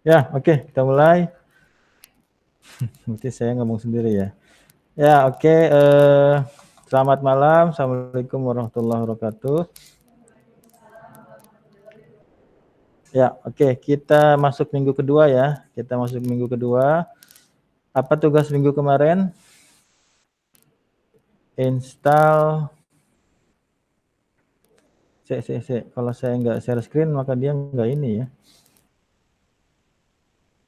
Ya, oke, kita mulai. Nanti saya ngomong sendiri ya. Ya, oke. Selamat malam. Assalamualaikum warahmatullahi wabarakatuh. Ya, oke. Kita masuk minggu kedua ya. Kita masuk minggu kedua. Apa tugas minggu kemarin? Install. Kalau saya nggak share screen, maka dia nggak ini ya.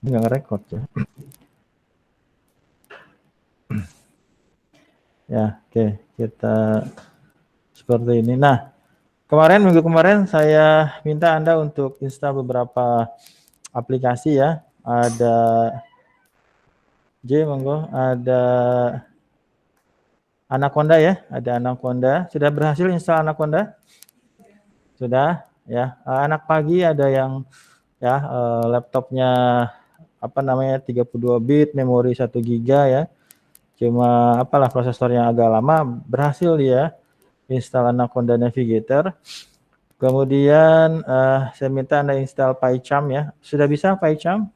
Nggak nge-record ya. Ya, oke. Kita seperti ini. Nah, minggu kemarin saya minta Anda untuk install beberapa aplikasi ya. Ada monggo, ada Anaconda ya, ada Anaconda. Sudah berhasil install Anaconda? Sudah ya. Anak pagi ada yang ya laptopnya apa namanya 32 bit, memori 1 giga ya. Cuma apalah prosesornya agak lama, berhasil dia install Anaconda Navigator. Kemudian saya minta Anda install PyCharm ya. Sudah bisa PyCharm?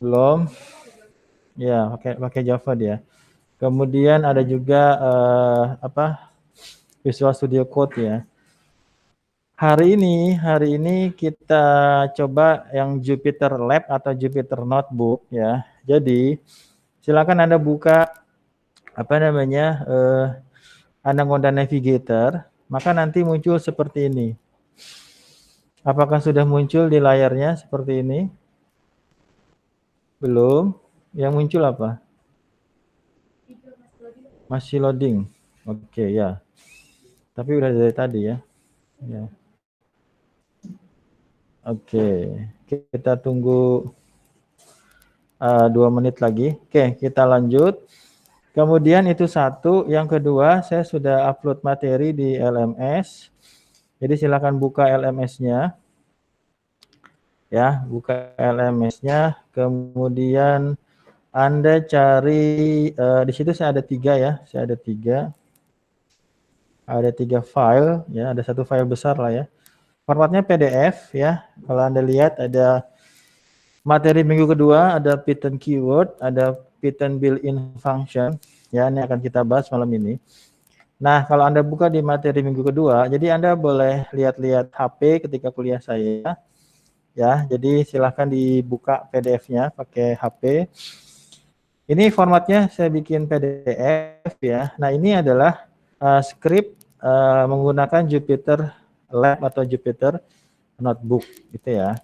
Belum. Ya, pakai Java dia. Kemudian ada juga Visual Studio Code ya. Hari ini kita coba yang Jupyter Lab atau Jupyter Notebook ya. Jadi silakan Anda buka apa namanya Anaconda Navigator, maka nanti muncul seperti ini. Apakah sudah muncul di layarnya seperti ini? Belum. Yang muncul apa? Masih loading. Oke ya. Tapi udah dari tadi ya. Ya. Oke, kita tunggu 2 menit lagi. Oke, kita lanjut. Kemudian itu satu. Yang kedua, saya sudah upload materi di LMS. Jadi silakan buka LMS-nya. Ya, buka LMS-nya. Kemudian Anda cari di situ saya ada 3 ya. Saya ada 3. Ada 3 file ya, ada 1 file besar lah ya. Formatnya PDF ya. Kalau Anda lihat ada materi minggu kedua, ada Python keyword, ada Python built-in function. Ya, ini akan kita bahas malam ini. Nah, kalau Anda buka di materi minggu kedua, jadi Anda boleh lihat-lihat HP ketika kuliah saya. Ya, jadi silahkan dibuka PDF-nya pakai HP. Ini formatnya saya bikin PDF ya. Nah, ini adalah script menggunakan Jupyter Lab atau Jupyter Notebook gitu ya.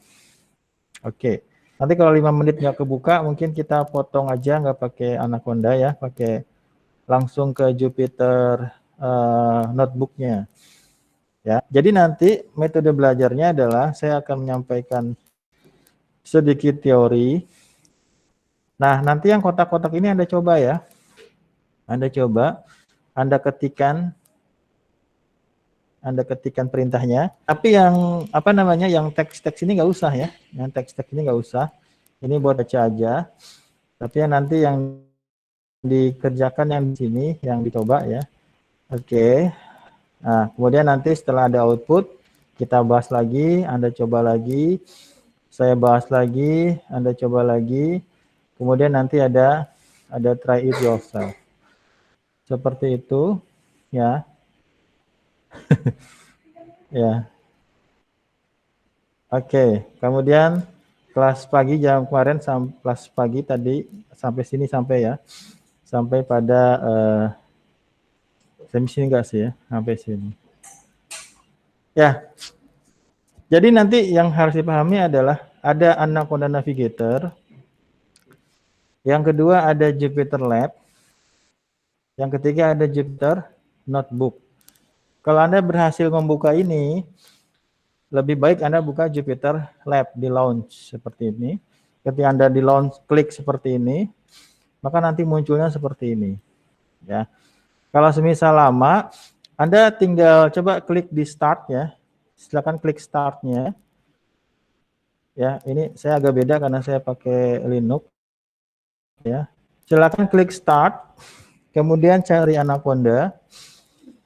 Oke. Nanti kalau 5 menit nggak kebuka, mungkin kita potong aja nggak pakai Anaconda ya, pakai langsung ke Jupyter Notebook-nya. Ya, jadi nanti metode belajarnya adalah saya akan menyampaikan sedikit teori. Nah, nanti yang kotak-kotak ini Anda coba ya. Anda coba, Anda ketikkan perintahnya. Tapi yang apa namanya, yang teks-teks ini nggak usah ya. Yang teks-teks ini nggak usah. Ini buat baca aja. Tapi nanti yang dikerjakan yang di sini, yang dicoba ya. Oke. Nah, kemudian nanti setelah ada output, kita bahas lagi, Anda coba lagi, saya bahas lagi, Anda coba lagi, kemudian nanti ada try it yourself. Seperti itu, ya. Ya. Oke, kemudian kelas pagi jam kemarin kelas pagi tadi sampai sini sampai ya. Sampai pada sampai sini enggak sih ya? Sampai sini. Ya, jadi nanti yang harus dipahami adalah ada Anaconda Navigator, yang kedua ada Jupyter Lab, yang ketiga ada Jupyter Notebook. Kalau Anda berhasil membuka ini, lebih baik Anda buka Jupyter Lab di launch seperti ini. Ketika Anda di launch klik seperti ini, maka nanti munculnya seperti ini. Ya. Kalau semisal lama, Anda tinggal coba klik di start ya. Silakan klik startnya. Ya, ini saya agak beda karena saya pakai Linux. Ya, silakan klik start, kemudian cari Anaconda,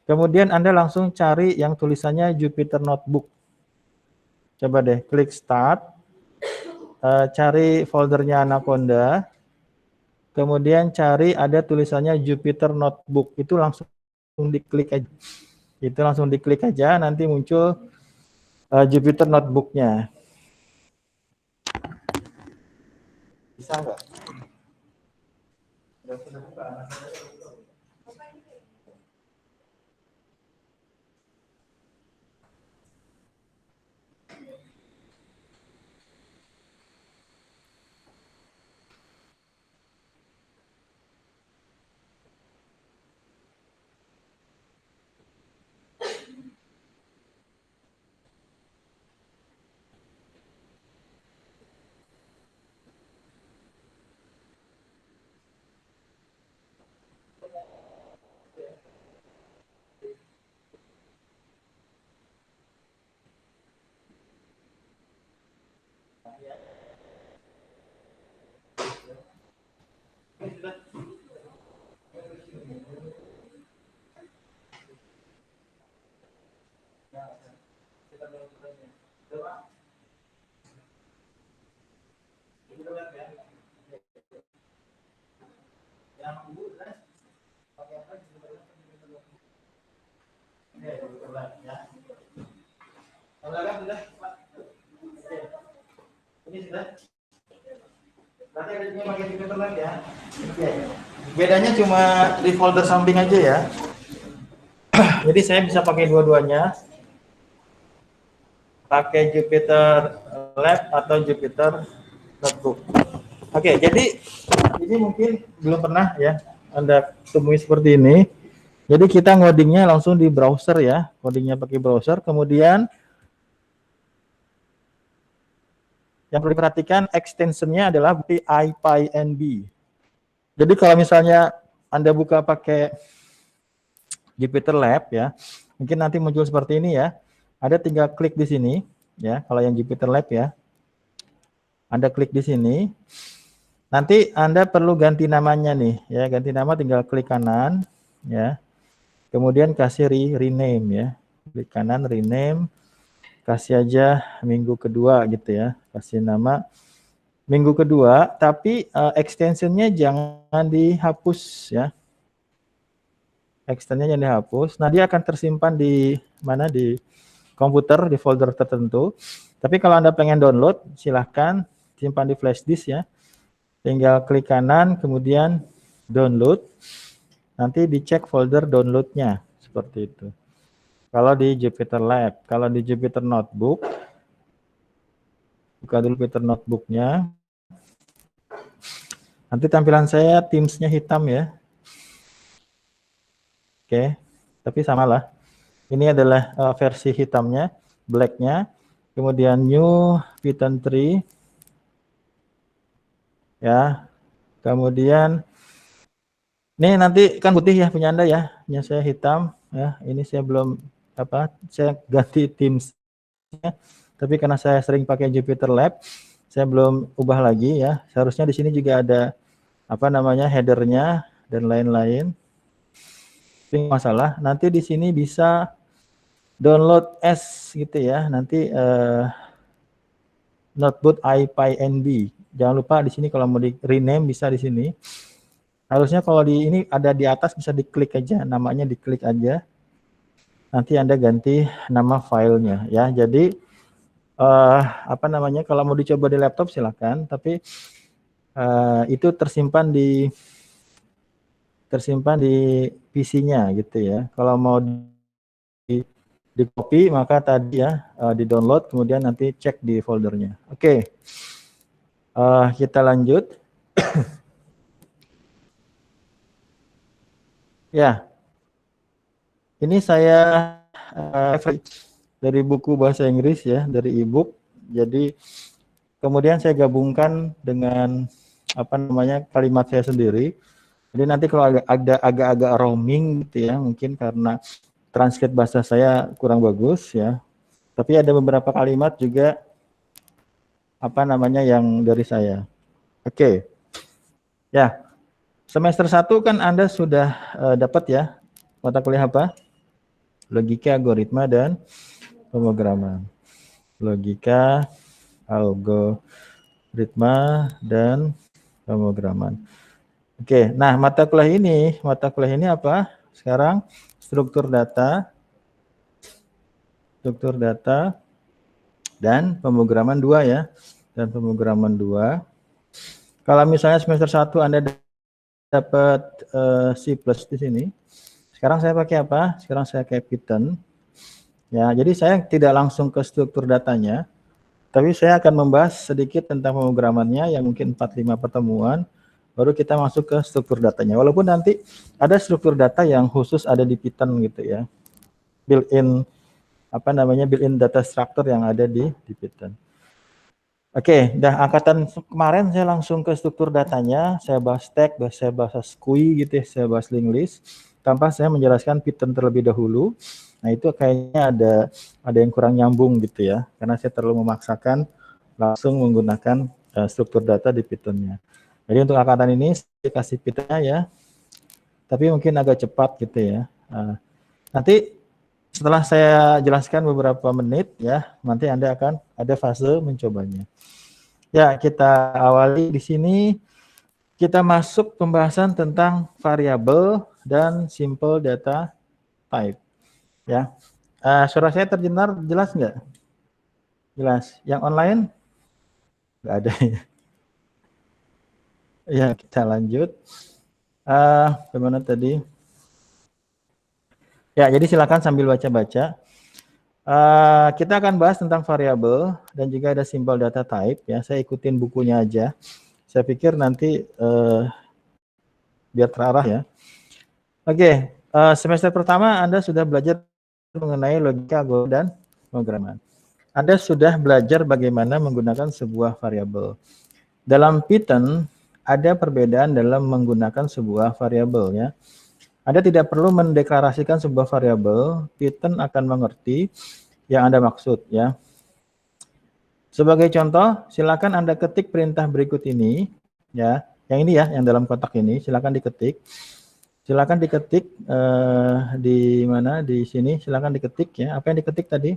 kemudian Anda langsung cari yang tulisannya Jupyter Notebook. Coba deh klik start, cari foldernya Anaconda, kemudian cari ada tulisannya Jupyter Notebook, itu langsung diklik aja. Itu langsung diklik aja, nanti muncul Jupyter Notebook-nya. Bisa nggak? Ini sudah. Berarti ada juga pakai Jupyter Lab ya. Oke. Bedanya cuma di folder samping aja ya. Jadi saya bisa pakai dua-duanya. Pakai Jupyter Lab atau Jupyter Notebook. Oke, jadi ini mungkin belum pernah ya Anda temui seperti ini. Jadi kita ngodingnya langsung di browser ya, ngodingnya pakai browser. Kemudian yang perlu diperhatikan extensionnya adalah IPyNB. Jadi kalau misalnya Anda buka pakai Jupyter Lab ya, mungkin nanti muncul seperti ini ya. Ada tinggal klik di sini ya, kalau yang Jupyter Lab ya. Anda klik di sini. Nanti Anda perlu ganti namanya nih ya, ganti nama tinggal klik kanan ya. Kemudian kasih rename ya. Klik kanan rename, kasih aja minggu kedua gitu ya. Kasih nama minggu kedua, tapi extensionnya jangan dihapus ya. Extensionnya jangan dihapus. Nah, dia akan tersimpan di mana, di komputer, di folder tertentu. Tapi kalau Anda pengen download, silahkan simpan di flash disk ya. Tinggal klik kanan, kemudian download. Nanti dicek folder downloadnya, seperti itu. Kalau di Jupyter Lab, kalau di Jupyter Notebook, buka dulu Jupyter Notebooknya. Nanti tampilan saya Teams-nya hitam ya. Oke, tapi samalah. Ini adalah versi hitamnya, black-nya. Kemudian New Python 3. Ya. Kemudian ini nanti kan putih ya punya Anda ya. Punya saya hitam ya. Ini saya belum saya ganti Teams-nya. Tapi karena saya sering pakai Jupyter Lab, saya belum ubah lagi ya. Seharusnya di sini juga ada header-nya dan lain-lain. Tapi masalah, nanti di sini bisa download as gitu ya. Nanti notebook IPyNB. Jangan lupa di sini kalau mau di rename bisa di sini. Harusnya kalau di ini ada di atas bisa diklik aja, namanya diklik aja. Nanti Anda ganti nama filenya ya. Jadi kalau mau dicoba di laptop silakan, tapi itu tersimpan di PC-nya gitu ya. Kalau mau di copy maka tadi ya di download, kemudian nanti cek di foldernya. Oke. Kita lanjut. Ya. Ini saya dari buku bahasa Inggris ya, dari e-book. Jadi kemudian saya gabungkan dengan kalimat saya sendiri. Jadi nanti kalau ada agak-agak roaming gitu ya, mungkin karena transkrip bahasa saya kurang bagus ya. Tapi ada beberapa kalimat juga yang dari saya. Oke. Ya. Semester 1 kan Anda sudah dapat ya mata kuliah apa? Logika, algoritma dan pemrograman. Logika, algo ritma dan pemrograman. Oke, nah mata kuliah ini apa? Sekarang struktur data dan pemrograman 2 ya. Dan pemrograman 2. Kalau misalnya semester 1 Anda dapat C+ di sini. Sekarang saya pakai apa? Sekarang saya pakai Python. Ya, jadi saya tidak langsung ke struktur datanya, tapi saya akan membahas sedikit tentang pemrogramannya yang mungkin 4-5 pertemuan, baru kita masuk ke struktur datanya. Walaupun nanti ada struktur data yang khusus ada di Python gitu ya. Built-in built-in data structure yang ada di Python. Oke, angkatan kemarin saya langsung ke struktur datanya, saya bahas tag, saya bahas SQI gitu ya, saya bahas linked list, tanpa saya menjelaskan Python terlebih dahulu. Nah itu kayaknya ada yang kurang nyambung gitu ya, karena saya terlalu memaksakan langsung menggunakan struktur data di Python-nya. Jadi untuk angkatan ini saya kasih Python-nya ya, tapi mungkin agak cepat gitu ya. Nanti setelah saya jelaskan beberapa menit ya, nanti Anda akan ada fase mencobanya. Ya, kita awali di sini. Kita masuk pembahasan tentang variabel dan simple data type. Ya, suara saya terdengar jelas nggak? Jelas. Yang online? Nggak ada ya. Ya, kita lanjut. Bagaimana tadi? Ya, jadi silakan sambil baca-baca. Kita akan bahas tentang variabel dan juga ada simple data type. Ya, saya ikutin bukunya aja. Saya pikir nanti biar terarah ya. Oke, semester pertama Anda sudah belajar mengenai logika algoritma dan pemrograman. Anda sudah belajar bagaimana menggunakan sebuah variabel. Dalam Python ada perbedaan dalam menggunakan sebuah variabel ya. Anda tidak perlu mendeklarasikan sebuah variabel, Python akan mengerti yang Anda maksud ya. Sebagai contoh, silakan Anda ketik perintah berikut ini ya. Yang ini ya, yang dalam kotak ini, silakan diketik. Silakan diketik di mana di sini, silakan diketik ya. Apa yang diketik tadi?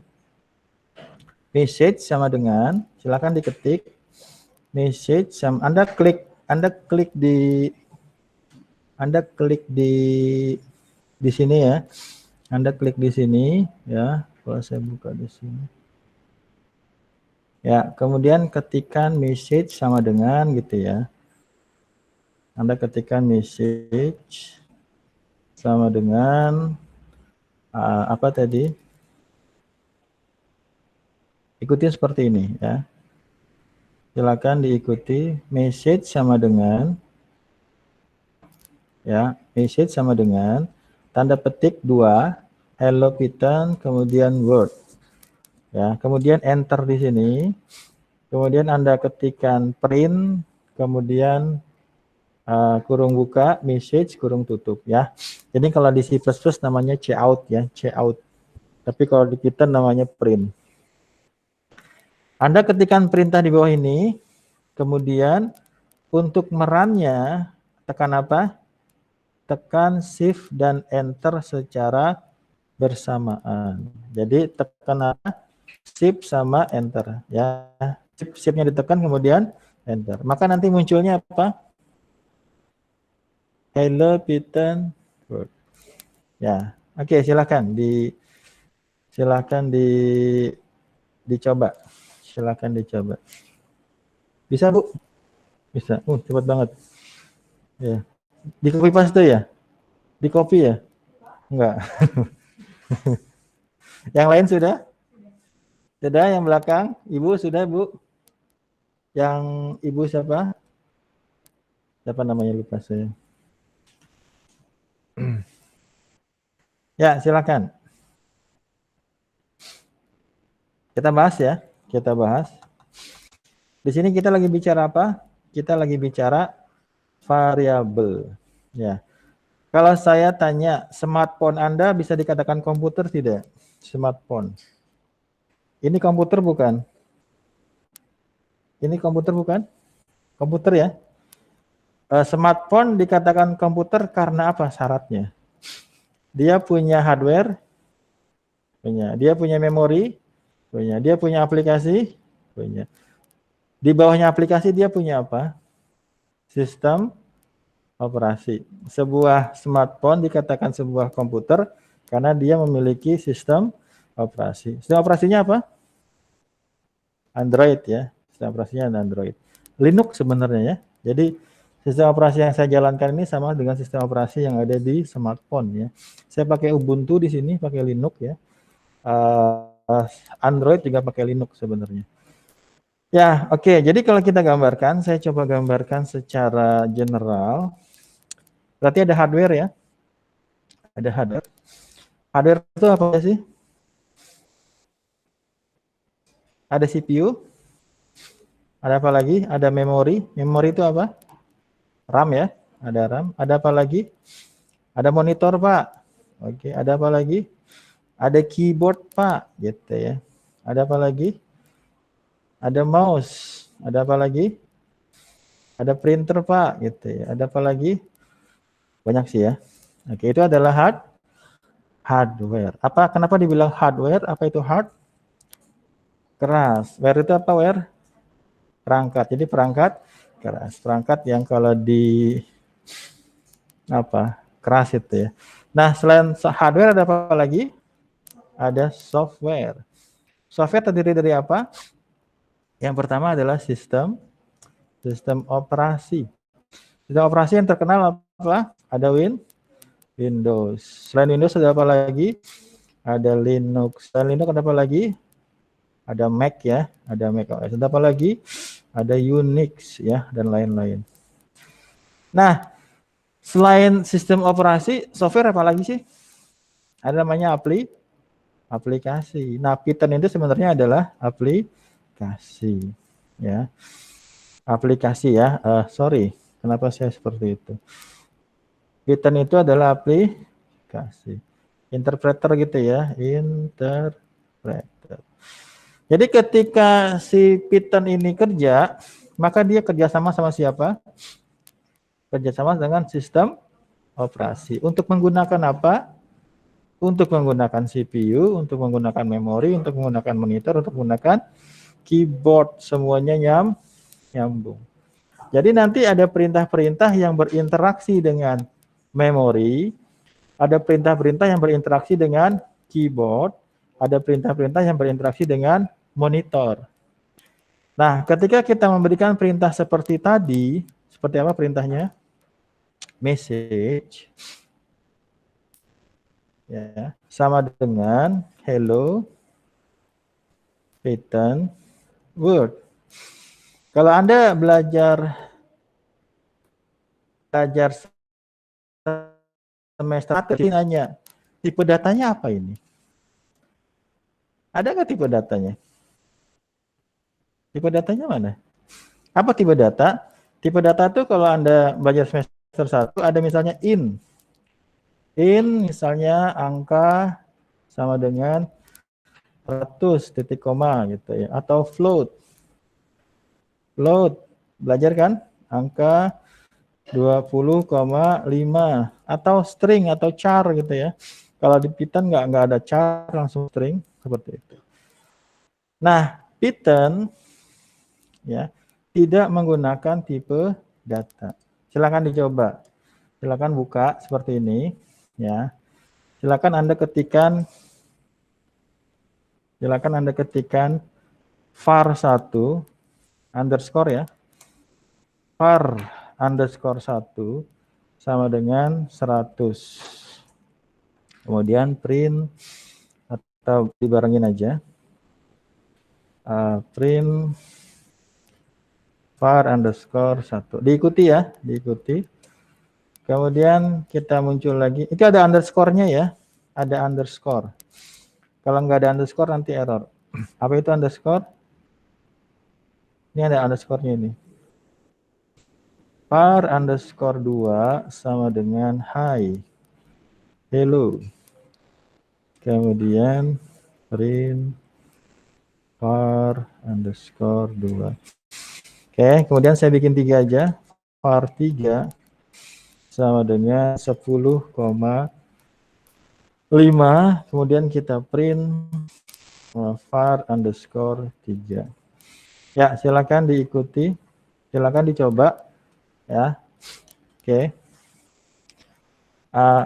Message sama dengan, silakan diketik message sama, Anda klik di sini ya. Anda klik di sini ya. Kalau saya buka di sini. Ya, kemudian ketikkan message sama dengan gitu ya. Anda ketikkan message sama dengan apa tadi? Ikuti seperti ini ya. Silakan diikuti message sama dengan ya, message sama dengan tanda petik 2 hello Python kemudian word. Ya, kemudian enter di sini. Kemudian Anda ketikkan print kemudian kurung buka message kurung tutup ya. Jadi kalau di C++ namanya cout ya, cout. Tapi kalau di Python namanya print. Anda ketikkan perintah di bawah ini, kemudian untuk merunnya tekan apa? Tekan shift dan enter secara bersamaan. Jadi tekan apa? Shift sama enter ya. Shift-nya ditekan kemudian enter. Maka nanti munculnya apa? Hello Python. Ya, oke, silakan dicoba. Silakan dicoba. Bisa, Bu? Bisa. Cepat banget. Ya. Di copy paste ya? Di copy ya? Enggak. Yang lain sudah? Sudah yang belakang? Ibu sudah, Bu? Yang Ibu siapa? Siapa namanya lupa saya. Ya, silakan. Kita bahas ya. Kita bahas. Di sini kita lagi bicara apa? Kita lagi bicara variabel. Ya. Kalau saya tanya, smartphone Anda bisa dikatakan komputer tidak? Smartphone. Ini komputer bukan? Ini komputer bukan? Komputer ya? Smartphone dikatakan komputer karena apa syaratnya? Dia punya hardware, punya. Dia punya memori, punya. Dia punya aplikasi, punya. Di bawahnya aplikasi dia punya apa? Sistem operasi. Sebuah smartphone dikatakan sebuah komputer karena dia memiliki sistem operasi. Sistem operasinya apa? Android ya. Sistem operasinya Android. Linux sebenarnya ya. Jadi sistem operasi yang saya jalankan ini sama dengan sistem operasi yang ada di smartphone ya. Saya pakai Ubuntu di sini, pakai Linux ya. Android juga pakai Linux sebenarnya. Ya, oke. Jadi kalau kita gambarkan, saya coba gambarkan secara general. Berarti ada hardware ya. Ada hardware. Hardware itu apa sih? Ada CPU. Ada apa lagi? Ada memori. Memori itu apa? RAM ya. Ada RAM. Ada apa lagi? Ada monitor, Pak. Oke, ada apa lagi? Ada keyboard, Pak. Gitu ya. Ada apa lagi? Ada mouse. Ada apa lagi? Ada printer, Pak. Gitu ya. Ada apa lagi? Banyak sih ya. Oke, itu adalah hardware. Kenapa dibilang hardware? Apa itu hard? Keras. Ware itu apa, ware? Perangkat. Jadi perangkat keras. Perangkat yang kalau di keras itu ya. Nah, selain hardware ada apa lagi? Ada software. Software terdiri dari apa? Yang pertama adalah sistem operasi. Sistem operasi yang terkenal apa? Ada Windows. Selain Windows ada apa lagi? Ada Linux. Selain Linux ada apa lagi? Ada Mac ya, ada Mac OS. Ada apa lagi? Ada Unix ya, dan lain-lain. Nah, selain sistem operasi, software apa lagi sih? Ada namanya aplikasi. Nah, Python itu sebenarnya adalah aplikasi ya. Aplikasi ya. Sorry, kenapa saya seperti itu? Python itu adalah aplikasi. Interpreter gitu ya, interpreter. Jadi ketika si Python ini kerja, maka dia kerjasama sama siapa? Kerjasama dengan sistem operasi. Untuk menggunakan apa? Untuk menggunakan CPU, untuk menggunakan memori, untuk menggunakan monitor, untuk menggunakan keyboard. Semuanya nyambung. Jadi nanti ada perintah-perintah yang berinteraksi dengan memori, ada perintah-perintah yang berinteraksi dengan keyboard, ada perintah-perintah yang berinteraksi dengan monitor. Nah, ketika kita memberikan perintah seperti tadi, seperti apa perintahnya? Message ya, sama dengan hello Python Word. Kalau Anda belajar semester ini nanya, tipe datanya apa ini? Ada nggak tipe datanya? Tipe datanya mana? Apa tipe data? Tipe data itu kalau Anda belajar semester 1 ada misalnya in. In misalnya angka sama dengan 100 titik koma gitu ya, atau float. Float belajar kan? Angka 20,5 atau string atau char gitu ya. Kalau di Python nggak ada char, langsung string seperti itu. Nah, Python ya tidak menggunakan tipe data. Silakan dicoba. Silakan buka seperti ini ya. Silakan Anda ketikkan var1 underscore ya. var_1 sama dengan 100. Kemudian print atau dibarengin aja. Print var_1. Diikuti ya, diikuti. Kemudian kita muncul lagi. Itu ada underscore-nya ya. Ada underscore. Kalau nggak ada underscore nanti error. Apa itu underscore? Ini ada underscore-nya ini. var_2 sama dengan hi. Hello. Kemudian print var_2. Oke, kemudian saya bikin 3 aja. var3 sama dengan 10,5. Kemudian kita print var_3. Ya, silakan diikuti, silakan dicoba ya. Oke.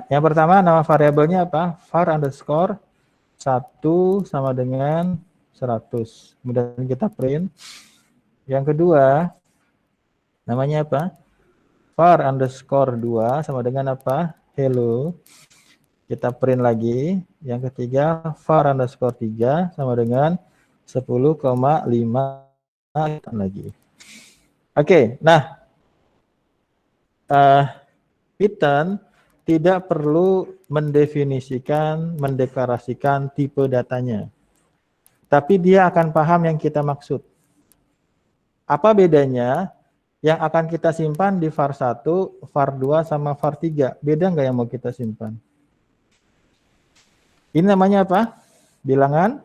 Yang pertama nama variabelnya apa? Var underscore 1 sama dengan 100. Kemudian kita print. Yang kedua, namanya apa? Var underscore 2 sama dengan apa? Hello. Kita print lagi. Yang ketiga, var underscore 3 sama dengan 10,5 lagi. Oke, nah Python tidak perlu mendefinisikan, mendeklarasikan tipe datanya. Tapi dia akan paham yang kita maksud. Apa bedanya yang akan kita simpan di var 1, var 2, sama var 3? Beda nggak yang mau kita simpan? Ini namanya apa? Bilangan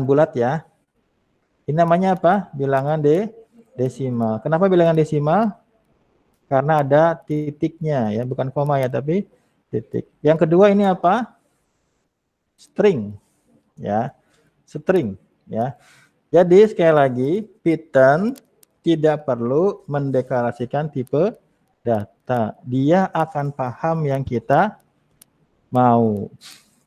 bulat ya. Ini namanya apa? Bilangan desimal. Kenapa bilangan desimal? Karena ada titiknya ya, bukan koma ya, tapi titik. Yang kedua ini apa? String ya. String ya. Jadi sekali lagi, Python tidak perlu mendeklarasikan tipe data. Dia akan paham yang kita mau.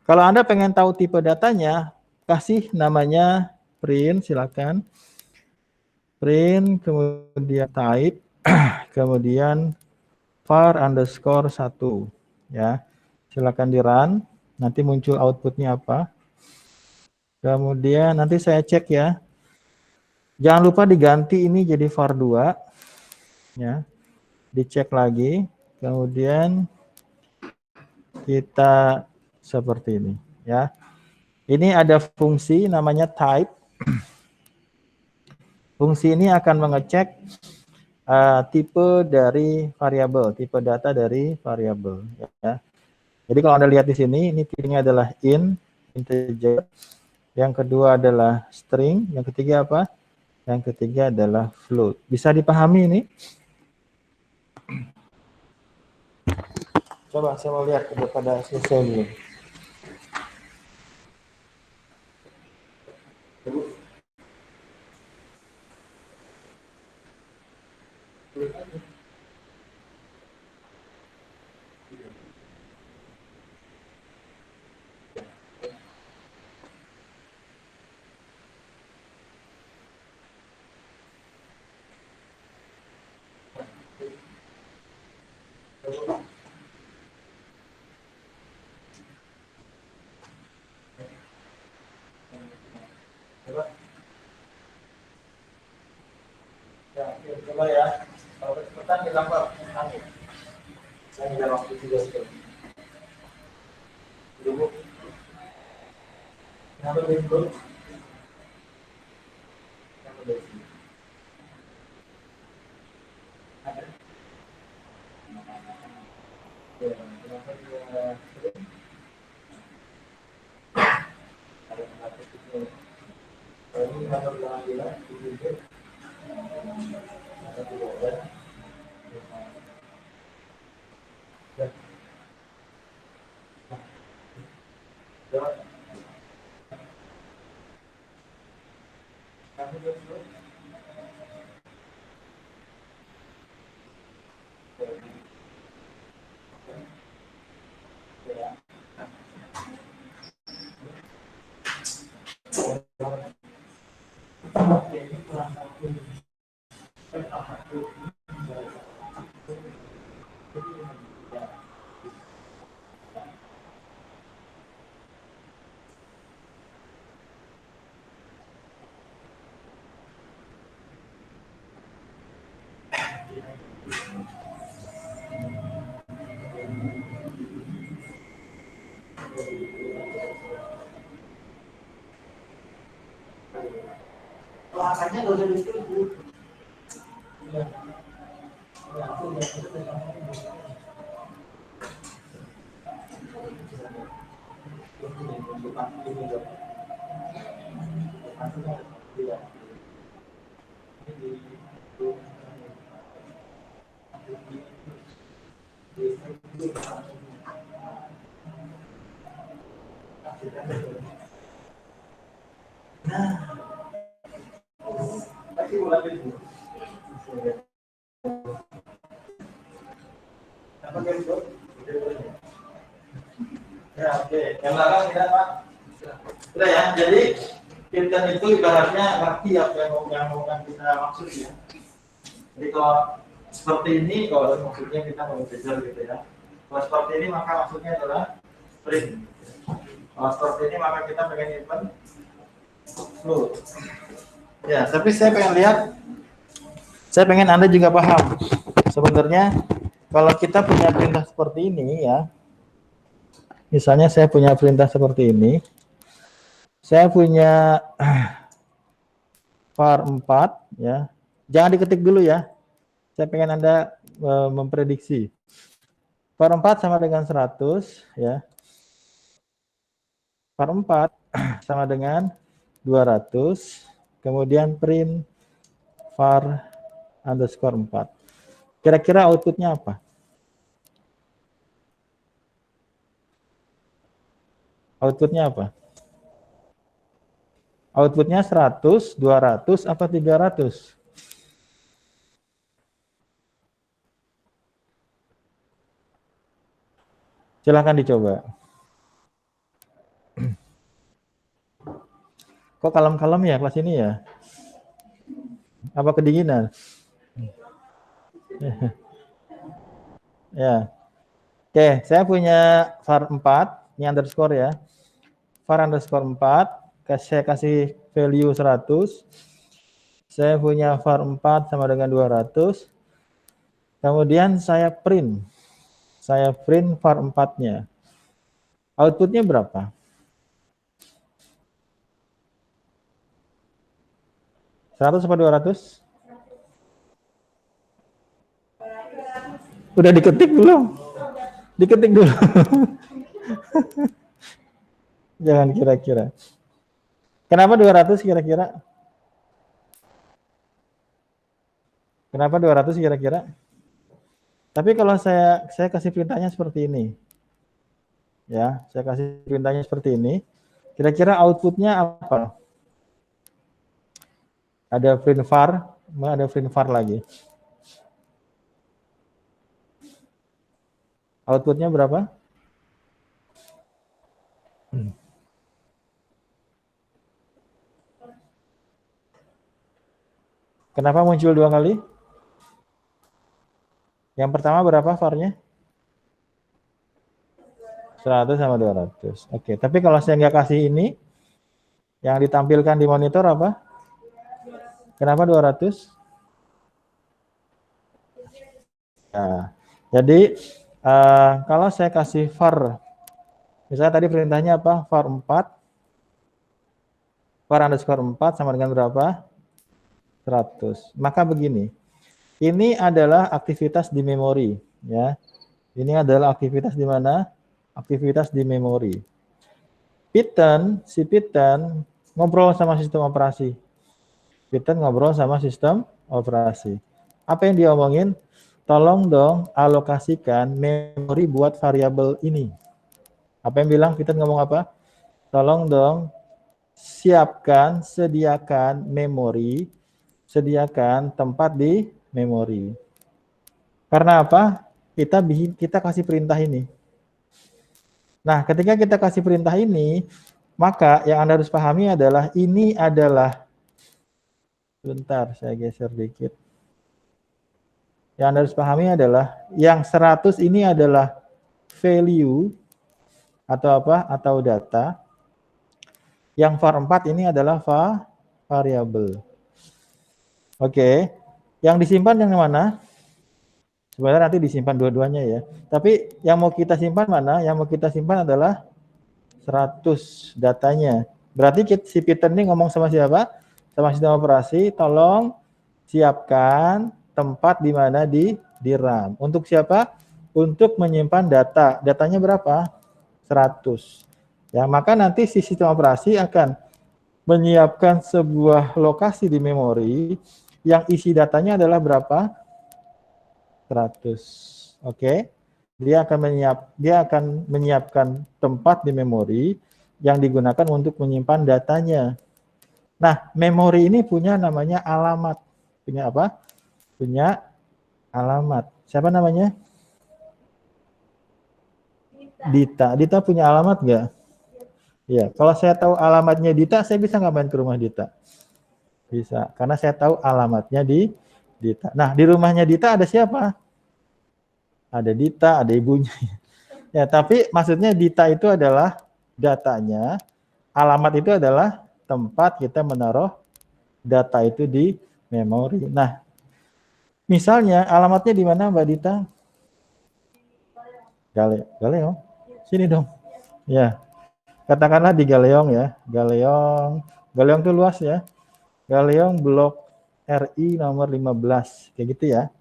Kalau Anda pengen tahu tipe datanya, kasih namanya print, silakan. Print, kemudian type, kemudian var underscore 1. Ya, silakan di run. Nanti muncul outputnya apa. Kemudian nanti saya cek ya. Jangan lupa diganti ini jadi var 2. Ya, dicek lagi. Kemudian kita seperti ini. Ya, ini ada fungsi namanya type. Fungsi ini akan mengecek tipe dari variabel, tipe data dari variabel. Ya. Jadi kalau Anda lihat di sini, ini tipenya adalah integer. Yang kedua adalah string. Yang ketiga apa? Yang ketiga adalah float. Bisa dipahami ini? Coba saya mau lihat pada selesai dulu. Coba ya. Kalau kecepatan dilambang. Saya nggak waktu juga sekali. Dulu. Kenapa dulu? Kenapa dulu? Ada. Ya, kenapa dia? Ada kenapa itu? Ini kenapa bilang itu? Ada tidak? Makanya nggak usah disetuju. Ya, oke. Yang belakang tidak, Pak. Sudah ya. Jadi Python itu ibaratnya ngerti apa yang mau kita maksud ya. Jadi kalau seperti ini, kalau maksudnya kita mau belajar gitu ya. Kalau seperti ini maka maksudnya adalah print. Kalau seperti ini maka kita pengen nyimpan float. Ya, tapi saya pengen Anda juga paham. Sebenarnya kalau kita punya perintah seperti ini ya. Misalnya saya punya perintah seperti ini. Saya punya var 4 ya. Jangan diketik dulu ya. Saya pengen Anda memprediksi. var 4 sama dengan 100 ya. var 4 sama dengan 200. Kemudian print var underscore 4. Kira-kira outputnya apa? Outputnya apa? Outputnya 100, 200, apa 300? Silahkan dicoba. Kok kalem-kalem ya kelas ini ya? Apa kedinginan? Ya. Oke, saya punya var 4, ini underscore ya. var underscore 4, saya kasih value 100. Saya punya var 4 sama dengan 200. Kemudian saya print var 4-nya. Outputnya berapa? Seratus atau 200? Udah diketik belum? Diketik dulu. Jangan kira-kira. Kenapa 200 kira-kira? Kenapa 200 kira-kira? Tapi kalau saya kasih perintahnya seperti ini. Ya, saya kasih perintahnya seperti ini. Kira-kira outputnya apa? Ada print var lagi. Outputnya berapa? Kenapa muncul 2 kali? Yang pertama berapa var-nya? 100 sama 200. Oke, tapi kalau saya nggak kasih ini, yang ditampilkan di monitor apa? Kenapa 200? Nah, jadi kalau saya kasih var, misalnya tadi perintahnya apa? var 4, var underscore 4 sama dengan berapa? 100. Maka begini, ini adalah aktivitas di memori. Ya, ini adalah aktivitas di mana? Aktivitas di memori. Si Python ngobrol sama sistem operasi. Python ngobrol sama sistem operasi. Apa yang dia omongin? Tolong dong alokasikan memori buat variabel ini. Apa yang bilang Python ngomong apa? Tolong dong sediakan memori, sediakan tempat di memori. Karena apa? Kita kasih perintah ini. Nah, ketika kita kasih perintah ini, maka yang Anda harus pahami adalah ini adalah, bentar saya geser dikit. Yang Anda harus pahami adalah yang 100 ini adalah value atau apa? Atau data. Yang var 4 ini adalah variable. Oke. Yang disimpan yang mana? Sebenarnya nanti disimpan dua-duanya ya. Tapi yang mau kita simpan mana? Yang mau kita simpan adalah 100 datanya. Berarti si Python ini ngomong sama siapa? Sama sistem operasi, tolong siapkan tempat di mana di RAM. Untuk siapa? Untuk menyimpan data. Datanya berapa? 100. Ya, maka nanti si sistem operasi akan menyiapkan sebuah lokasi di memori yang isi datanya adalah berapa? 100. Oke. Dia akan menyiapkan tempat di memori yang digunakan untuk menyimpan datanya. Nah, memori ini punya namanya alamat. Punya apa? Punya alamat. Siapa namanya? Dita. Dita punya alamat nggak? Ya, kalau saya tahu alamatnya Dita, saya bisa nggak main ke rumah Dita? Bisa, karena saya tahu alamatnya di Dita. Nah, di rumahnya Dita ada siapa? Ada Dita, ada ibunya. Ya, tapi maksudnya Dita itu adalah datanya, alamat itu adalah tempat kita menaruh data itu di memori. Nah, misalnya alamatnya di mana Mbak Dita? Galeong. Sini dong. Ya, katakanlah di Galeong ya. Galeong itu luas ya. Galeong Blok RI nomor 15, kayak gitu ya.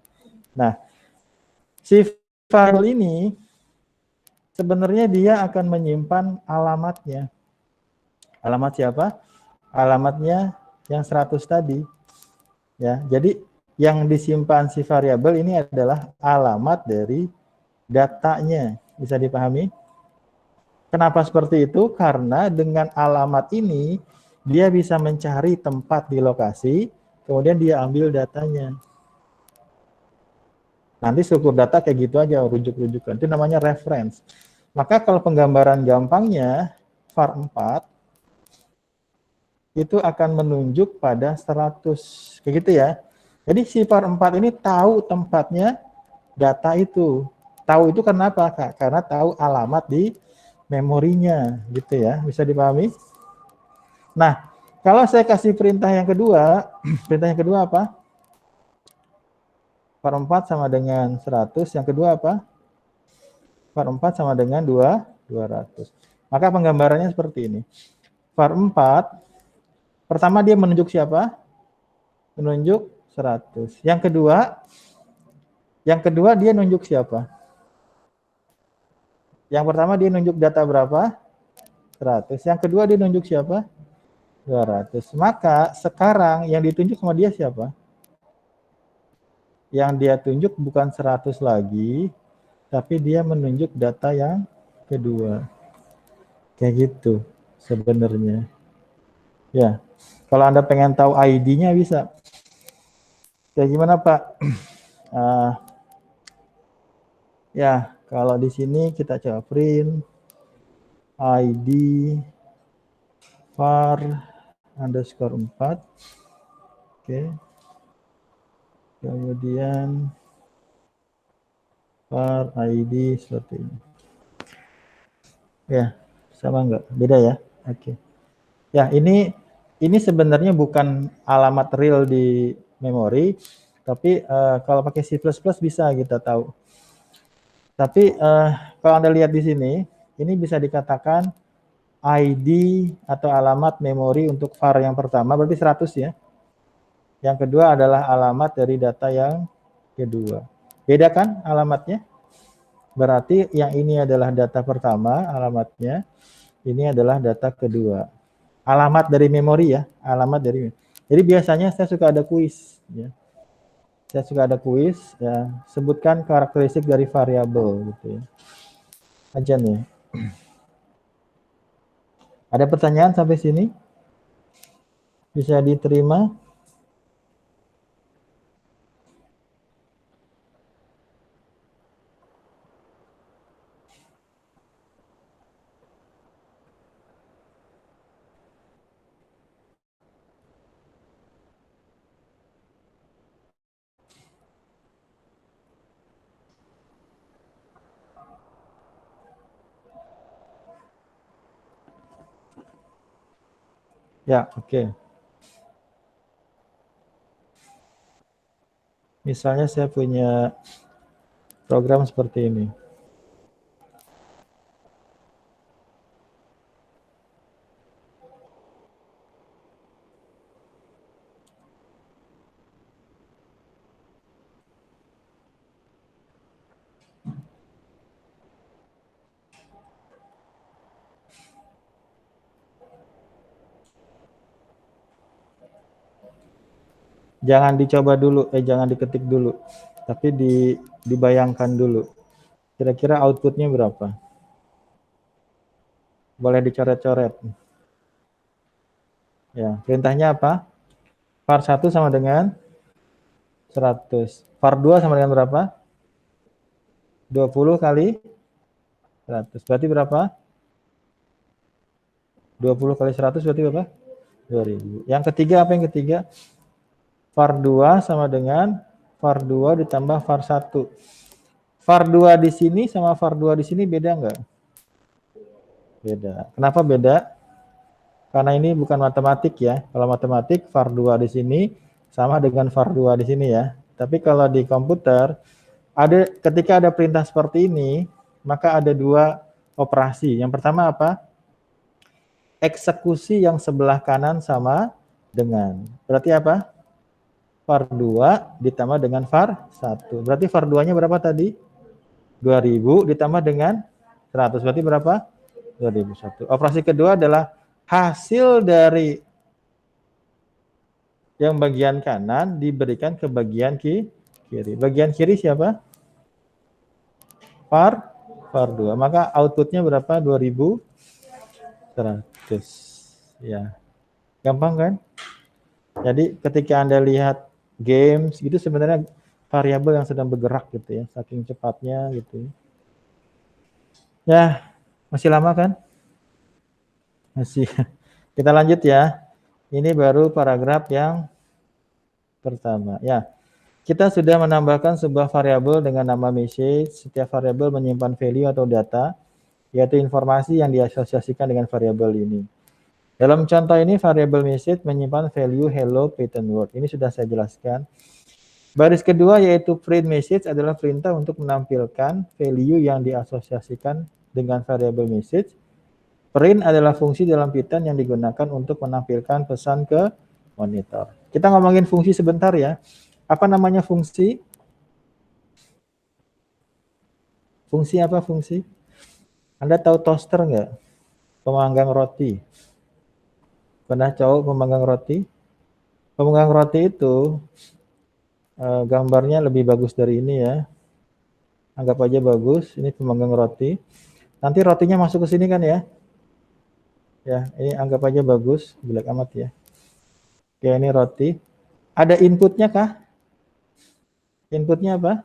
Nah, si file ini sebenarnya dia akan menyimpan alamatnya. Alamat siapa? Alamatnya yang 100 tadi. Ya, jadi yang disimpan si variabel ini adalah alamat dari datanya. Bisa dipahami? Kenapa seperti itu? Karena dengan alamat ini dia bisa mencari tempat di lokasi, kemudian dia ambil datanya. Nanti struktur data kayak gitu aja, rujuk-rujukan. Itu namanya reference. Maka kalau penggambaran gampangnya, var 4 itu akan menunjuk pada 100. Kayak gitu ya. Jadi si var 4 ini tahu tempatnya data itu. Tahu itu kenapa, Kak? Karena tahu alamat di memorinya, gitu ya. Bisa dipahami? Nah, kalau saya kasih perintah yang kedua, perintah yang kedua apa? var 4 sama dengan 100, yang kedua apa? var 4 sama dengan 200. Maka penggambarannya seperti ini. Var 4, pertama dia menunjuk siapa? Menunjuk 100. Yang kedua dia nunjuk siapa? Yang pertama dia nunjuk data berapa? 100. Yang kedua dia nunjuk siapa? 200. Maka sekarang yang ditunjuk sama dia siapa? Yang dia tunjuk bukan 100 lagi, tapi dia menunjuk data yang kedua. Kayak gitu sebenarnya. Ya, kalau Anda pengen tahu ID-nya bisa. Kayak gimana Pak? Ya, kalau di sini kita coba print ID var underscore 4. Oke. Kemudian var ID seperti ini. Ya, sama enggak? Beda ya? Oke. Ya, ini sebenarnya bukan alamat real di memori, tapi kalau pakai C++ bisa kita tahu. Tapi kalau Anda lihat di sini, ini bisa dikatakan ID atau alamat memori untuk var yang pertama berarti 100 ya. Yang kedua adalah alamat dari data yang kedua. Beda kan alamatnya? Berarti yang ini adalah data pertama alamatnya, ini adalah data kedua. Alamat dari memori ya, alamat dari. Jadi biasanya saya suka ada kuis ya. Saya suka ada kuis ya, sebutkan karakteristik dari variabel gitu ya. Aja nih. Ada pertanyaan sampai sini? Bisa diterima? Ya, oke. Misalnya saya punya program seperti ini. Jangan dicoba dulu, jangan diketik dulu, tapi dibayangkan dulu. Kira-kira outputnya berapa? Boleh dicoret-coret. Ya, perintahnya apa? Var 1 sama dengan 100. Var 2 sama dengan berapa? 20 kali 100. Berarti berapa? 20 kali 100 berarti berapa? 2000. Yang ketiga apa yang ketiga? Var 2 sama dengan var 2 ditambah var 1. Var 2 di sini sama var 2 di sini beda enggak? Beda. Kenapa beda? Karena ini bukan matematik ya. Kalau matematik var 2 di sini sama dengan var 2 di sini ya. Tapi kalau di komputer ketika ada perintah seperti ini, maka ada dua operasi. Yang pertama apa? Eksekusi yang sebelah kanan sama dengan. Berarti apa? Var 2 ditambah dengan var 1. Berarti var 2-nya berapa tadi? 2000 ditambah dengan 100. Berarti berapa? 2001. Operasi kedua adalah hasil dari yang bagian kanan diberikan ke bagian kiri. Bagian kiri siapa? Var 2. Maka outputnya berapa? 2100. Ya. Gampang kan? Jadi ketika Anda lihat games itu sebenarnya variabel yang sedang bergerak gitu ya, saking cepatnya gitu. Ya, masih lama kan? Masih. Kita lanjut ya. Ini baru paragraf yang pertama. Ya, kita sudah menambahkan sebuah variabel dengan nama message. Setiap variabel menyimpan value atau data, yaitu informasi yang diasosiasikan dengan variabel ini. Dalam contoh ini, variabel message menyimpan value hello pattern word. Ini sudah saya jelaskan. Baris kedua yaitu print message adalah perintah untuk menampilkan value yang diasosiasikan dengan variabel message. Print adalah fungsi dalam Python yang digunakan untuk menampilkan pesan ke monitor. Kita ngomongin fungsi sebentar ya. Apa namanya fungsi? Fungsi apa fungsi? Anda tahu toaster nggak? Pemanggang roti. Pernah coba pemanggang roti? Pemanggang roti itu gambarnya lebih bagus dari ini ya. Anggap aja bagus, ini pemanggang roti. Nanti rotinya masuk ke sini kan ya. Ya, ini anggap aja bagus, jelek amat ya. Oke, ini roti. Ada inputnya kah? Inputnya apa?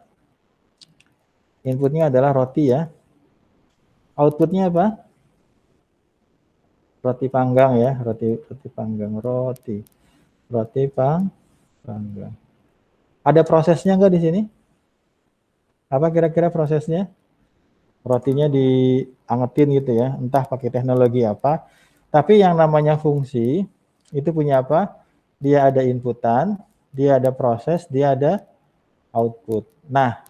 Inputnya adalah roti ya. Outputnya apa? Roti panggang ya, roti panggang, roti panggang. Ada prosesnya enggak di sini? Apa kira-kira prosesnya? Rotinya diangetin gitu ya, entah pakai teknologi apa. Tapi yang namanya fungsi itu punya apa? Dia ada inputan, dia ada proses, dia ada output. Nah,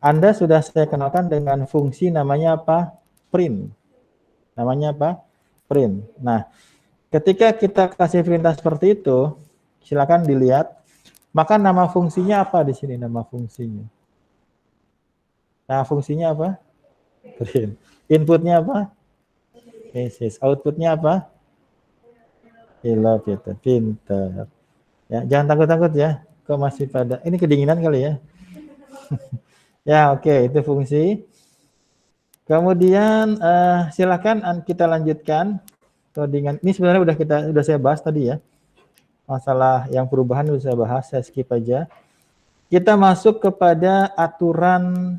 Anda sudah saya kenalkan dengan fungsi namanya apa? Print. Namanya apa? Print. Nah, ketika kita kasih perintah seperti itu, silakan dilihat. Maka nama fungsinya apa di sini nama fungsinya? Nah, fungsinya apa? Print. Inputnya apa? Message. Outputnya apa? Hello, pinter. Ya, jangan takut-takut ya. Kok masih pada ini kedinginan kali ya? Ya, oke, itu fungsi. Kemudian silakan kita lanjutkan codingan. Ini sebenarnya udah saya bahas tadi ya. Masalah yang perubahan udah saya bahas, saya skip aja. Kita masuk kepada aturan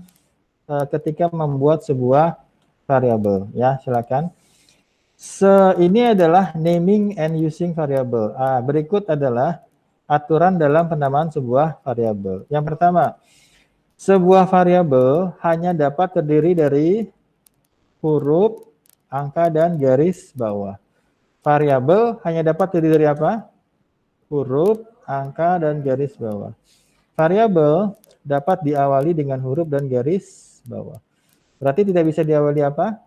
ketika membuat sebuah variabel ya, silakan. Ini adalah naming and using variable. Berikut adalah aturan dalam penamaan sebuah variabel. Yang pertama, sebuah variabel hanya dapat terdiri dari huruf, angka, dan garis bawah. Variabel hanya dapat terdiri dari apa? Huruf, angka, dan garis bawah. Variabel dapat diawali dengan huruf dan garis bawah. Berarti tidak bisa diawali apa?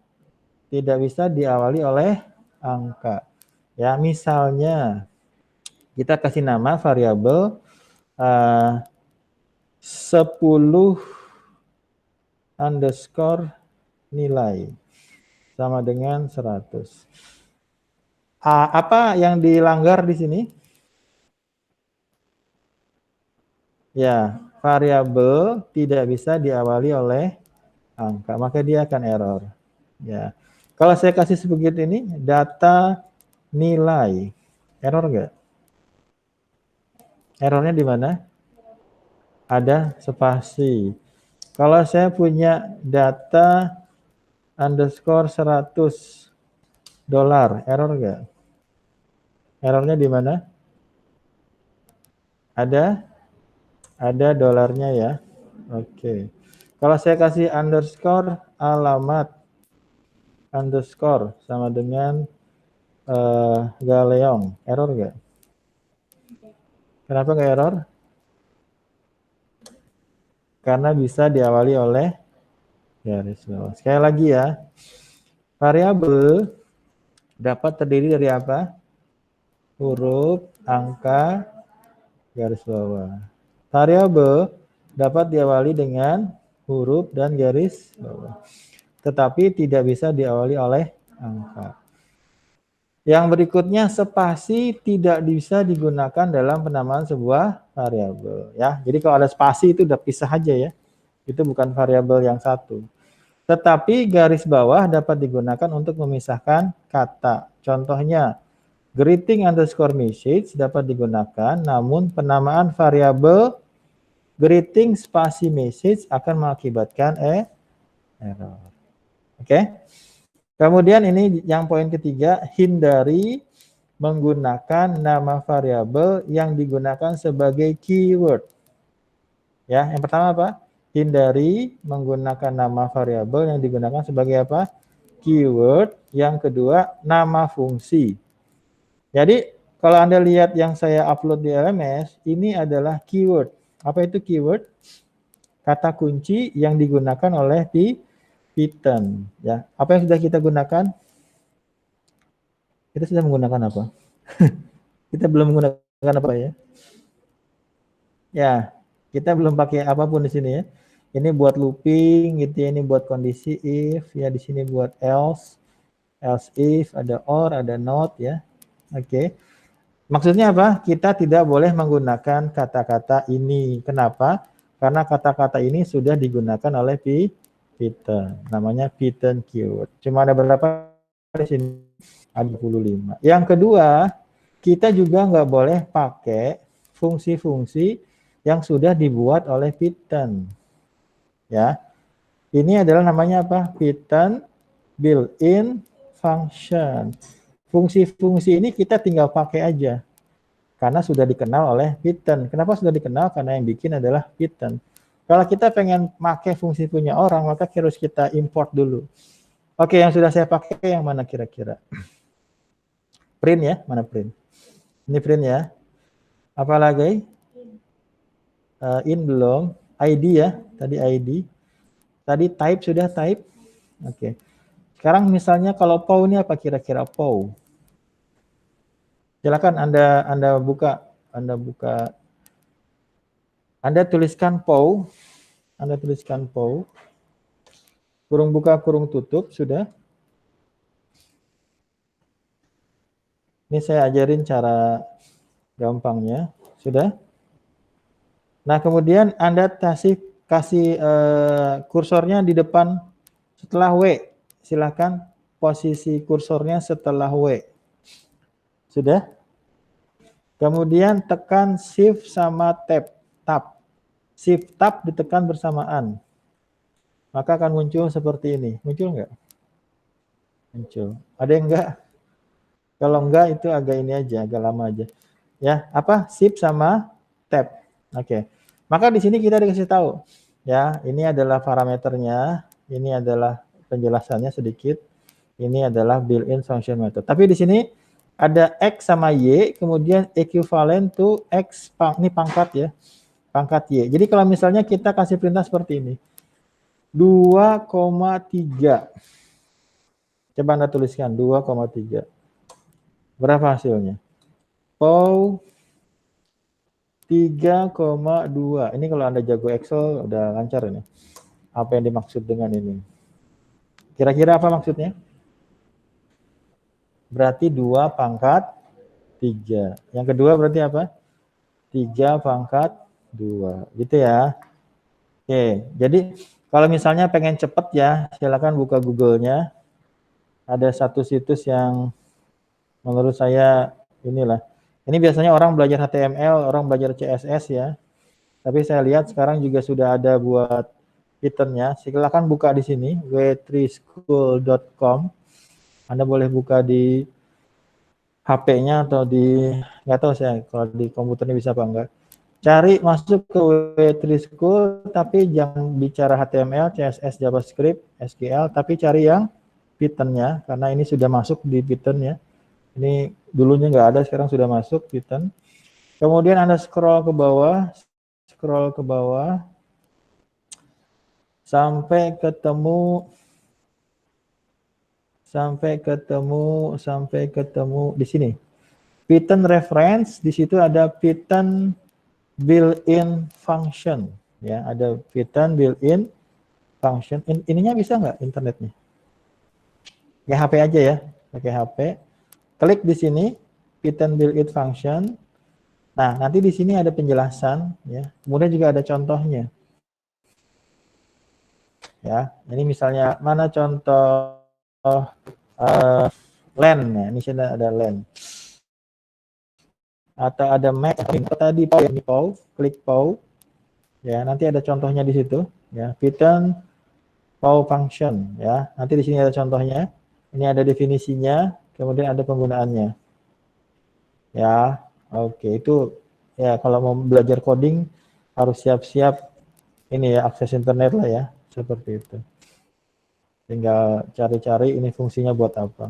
Tidak bisa diawali oleh angka. Ya, misalnya kita kasih nama variabel 10 underscore nilai sama dengan 100. Apa yang dilanggar di sini? Ya, variabel tidak bisa diawali oleh angka, maka dia akan error. Ya, kalau saya kasih sebegitu ini, data nilai, error nggak? Errornya di mana? ada spasi. Kalau saya punya data underscore 100 dolar, error nggak? Errornya di mana? Ada dolarnya ya. Oke. Kalau saya kasih underscore alamat underscore sama dengan Galeong, error nggak? Kenapa nggak error? Karena bisa diawali oleh garis bawah. Sekali lagi ya, variabel dapat terdiri dari apa? Huruf, angka, garis bawah. Variabel dapat diawali dengan huruf dan garis bawah, tetapi tidak bisa diawali oleh angka. Yang berikutnya, spasi tidak bisa digunakan dalam penamaan sebuah variabel. Ya, jadi kalau ada spasi itu udah pisah aja ya. Itu bukan variabel yang satu. Tetapi garis bawah dapat digunakan untuk memisahkan kata. Contohnya, greeting underscore message dapat digunakan, namun penamaan variabel greeting spasi message akan mengakibatkan error. Oke. Kemudian ini yang poin ketiga, hindari menggunakan nama variabel yang digunakan sebagai keyword. Ya, yang pertama apa? Hindari menggunakan nama variabel yang digunakan sebagai apa? Keyword. Yang kedua, nama fungsi. Jadi, kalau Anda lihat yang saya upload di LMS, ini adalah keyword. Apa itu keyword? Kata kunci yang digunakan oleh Python. Ya, apa yang sudah kita gunakan? Kita sudah menggunakan apa? Kita belum menggunakan apa ya? Ya, kita belum pakai apapun di sini ya. Ini buat looping gitu ya, ini buat kondisi if ya, di sini buat else if, ada or, ada not ya. Oke. Maksudnya apa? Kita tidak boleh menggunakan kata-kata ini. Kenapa? Karena kata-kata ini sudah digunakan oleh Python. Namanya Python keyword. Cuma ada berapa di sini? Ada 25. Yang kedua, kita juga nggak boleh pakai fungsi-fungsi yang sudah dibuat oleh Python. Ya, ini adalah namanya apa? Python built-in function. Fungsi-fungsi ini kita tinggal pakai aja karena sudah dikenal oleh Python. Kenapa sudah dikenal? Karena yang bikin adalah Python. Kalau kita pengen pakai fungsi punya orang, maka harus kita import dulu. Oke, yang sudah saya pakai yang mana kira-kira? Print ya, mana print? Ini print ya. Apalagi? In belum. ID ya, tadi ID. Tadi type sudah type. Oke. Sekarang misalnya kalau POW ini apa kira-kira POW? Silakan Anda buka, Anda tuliskan POW, Anda tuliskan POW. Kurung buka, kurung tutup, sudah. Ini saya ajarin cara gampangnya, sudah. Nah, kemudian Anda kasih kursornya di depan setelah W. Silakan posisi kursornya setelah W. Sudah? Kemudian tekan Shift sama Tab. Shift Tab ditekan bersamaan. Maka akan muncul seperti ini. Muncul enggak? Muncul. Ada yang enggak? Kalau enggak itu agak ini aja, agak lama aja. Ya, apa? Shift sama Tab. Oke. Maka di sini kita dikasih tahu. Ya, ini adalah parameternya, ini adalah penjelasannya sedikit. Ini adalah built-in function method. Tapi di sini ada X sama Y, kemudian equivalent to X, ini pangkat ya, pangkat Y. Jadi kalau misalnya kita kasih perintah seperti ini, 2,3. Coba Anda tuliskan, 2,3. Berapa hasilnya? POW 3,2. Ini kalau Anda jago Excel, udah lancar ini. Apa yang dimaksud dengan ini? Kira-kira apa maksudnya? Berarti 2 pangkat 3. Yang kedua berarti apa? 3 pangkat 2. Gitu ya. Oke, jadi kalau misalnya pengen cepet ya, silakan buka Google-nya. Ada satu situs yang menurut saya inilah. Ini biasanya orang belajar HTML, orang belajar CSS ya. Tapi saya lihat sekarang juga sudah ada buat Python-nya. Silakan buka di sini w3school.com. Anda boleh buka di HP-nya atau di, nggak tahu saya kalau di komputernya bisa apa enggak. Cari masuk ke W3 School, tapi jangan bicara HTML, CSS, JavaScript, SQL, tapi cari yang Python-nya, karena ini sudah masuk di Python ya. Ini dulunya nggak ada, sekarang sudah masuk Python. Kemudian Anda scroll ke bawah, sampai ketemu di sini. Python reference, di situ ada Python built-in function, ya, ada Python built-in function. Ininya bisa nggak internetnya? Pakai HP aja ya, pakai HP. Klik di sini Python built-in function. Nah, nanti di sini ada penjelasan, ya. Kemudian juga ada contohnya. Ya, ini misalnya mana contoh len, ya. Ini sudah ada len. Atau ada Mac tadi POW, klik POW. Ya, nanti ada contohnya di situ, ya. Python POW function, ya. Nanti di sini ada contohnya. Ini ada definisinya, kemudian ada penggunaannya. Ya, oke, itu ya kalau mau belajar coding harus siap-siap ini ya, akses internet lah ya, seperti itu. Tinggal cari-cari ini fungsinya buat apa.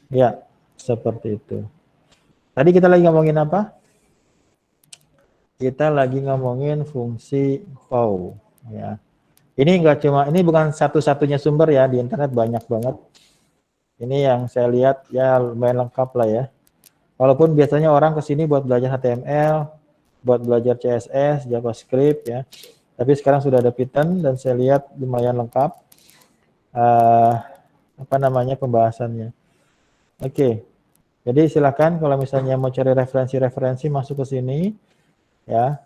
Ya, seperti itu. Tadi kita lagi ngomongin apa? Kita lagi ngomongin fungsi POW, ya. Ini enggak cuma, ini bukan satu-satunya sumber ya, di internet banyak banget. Ini yang saya lihat ya lumayan lengkap lah ya. Walaupun biasanya orang kesini buat belajar HTML, buat belajar CSS, JavaScript ya. Tapi sekarang sudah ada Python dan saya lihat lumayan lengkap pembahasannya. Oke. Jadi silakan kalau misalnya mau cari referensi-referensi masuk ke sini ya.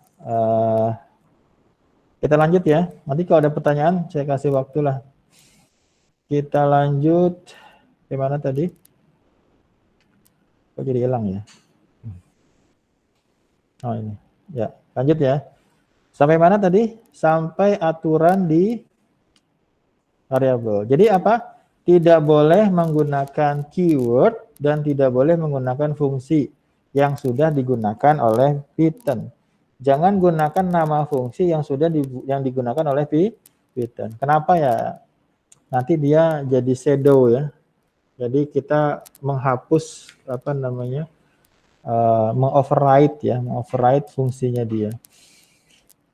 Kita lanjut ya. Nanti kalau ada pertanyaan saya kasih waktu lah. Kita lanjut. Gimana tadi? Kok jadi hilang ya? Oh ini. Ya, lanjut ya. Sampai mana tadi? Sampai aturan di variabel. Jadi apa? Tidak boleh menggunakan keyword dan tidak boleh menggunakan fungsi yang sudah digunakan oleh Python. Jangan gunakan nama fungsi yang sudah digunakan oleh Python. Kenapa ya? Nanti dia jadi shadow ya. Jadi kita menghapus mengoverride fungsinya dia.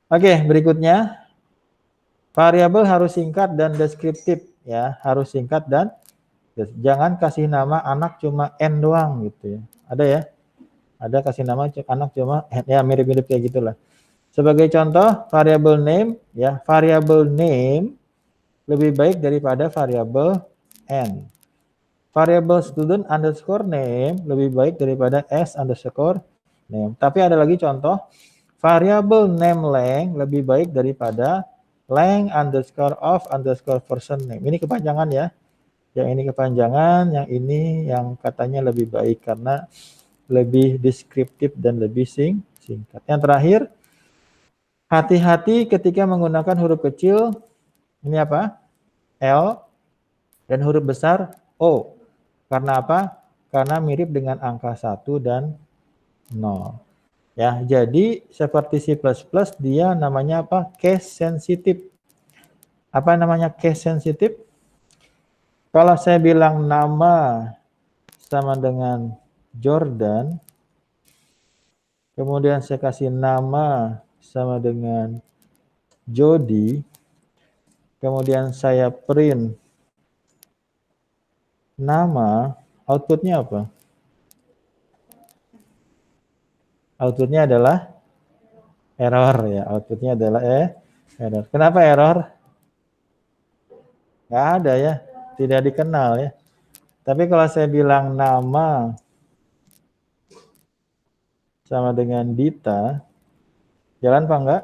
Oke, berikutnya variabel harus singkat dan deskriptif ya, harus singkat dan jangan kasih nama anak cuma N doang gitu ya. Ada ya? Ada kasih nama anak cuma N, ya mirip-mirip kayak gitulah. Sebagai contoh variabel name ya, variabel name lebih baik daripada variabel N. Variabel student underscore name lebih baik daripada S underscore name. Tapi ada lagi contoh, variabel name length lebih baik daripada length underscore of underscore person name. Ini kepanjangan ya. Yang ini kepanjangan, yang ini yang katanya lebih baik karena lebih deskriptif dan lebih singkat. Yang terakhir, hati-hati ketika menggunakan huruf kecil, ini apa? L, dan huruf besar O. Karena apa? Karena mirip dengan angka 1 dan 0. Ya, jadi seperti C++ dia namanya apa? Case sensitive. Apa namanya case sensitive? Kalau saya bilang nama sama dengan Jordan, kemudian saya kasih nama sama dengan Jody, kemudian saya print nama, outputnya apa? Outputnya adalah error ya, outputnya adalah error. Kenapa error? Nggak ada ya, tidak dikenal ya. Tapi kalau saya bilang nama sama dengan Dita, jalan apa enggak?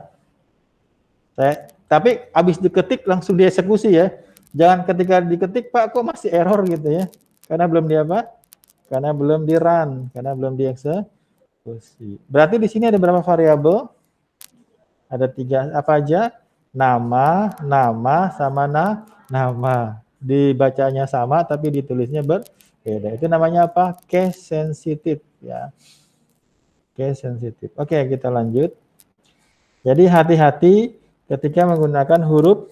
Tapi habis diketik langsung dieksekusi ya. Jangan ketika diketik, Pak kok masih error gitu ya. Karena belum di apa? Karena belum di run, karena belum dieksekusi. Berarti di sini ada berapa variabel? Ada 3 apa aja? Nama, nama, sama nama. Dibacanya sama tapi ditulisnya berbeda. Itu namanya apa? Case sensitive ya. Case sensitive. Oke, kita lanjut. Jadi hati-hati ketika menggunakan huruf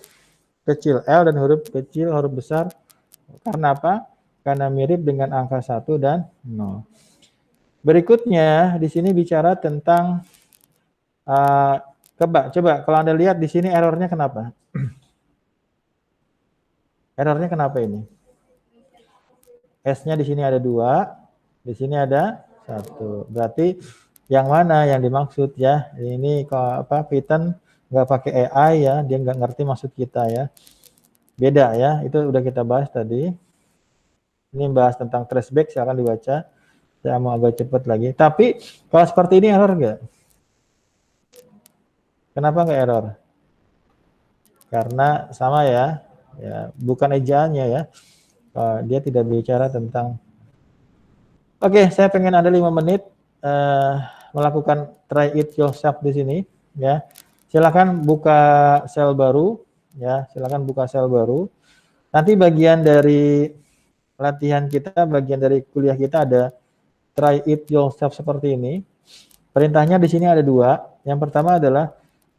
kecil L dan huruf kecil huruf besar. Karena apa? Karena mirip dengan angka 1 dan 0. Berikutnya di sini bicara tentang coba kalau Anda lihat di sini errornya kenapa? Errornya kenapa ini? S-nya di sini ada 2, di sini ada 1. Berarti yang mana yang dimaksud ya? Ini kalau apa Python nggak pakai AI ya, dia nggak ngerti maksud kita ya. Beda ya, itu udah kita bahas tadi. Ini bahas tentang traceback, silakan dibaca. Saya mau agak cepat lagi. Tapi kalau seperti ini error nggak? Kenapa nggak error? Karena sama ya, bukan ejaannya ya. Dia tidak bicara tentang. Oke, saya pengen Anda 5 menit melakukan try it yourself di sini ya. Silakan buka sel baru ya, silakan buka sel baru. Nanti bagian dari latihan kita, bagian dari kuliah kita ada try it yourself seperti ini. Perintahnya di sini ada 2. Yang pertama adalah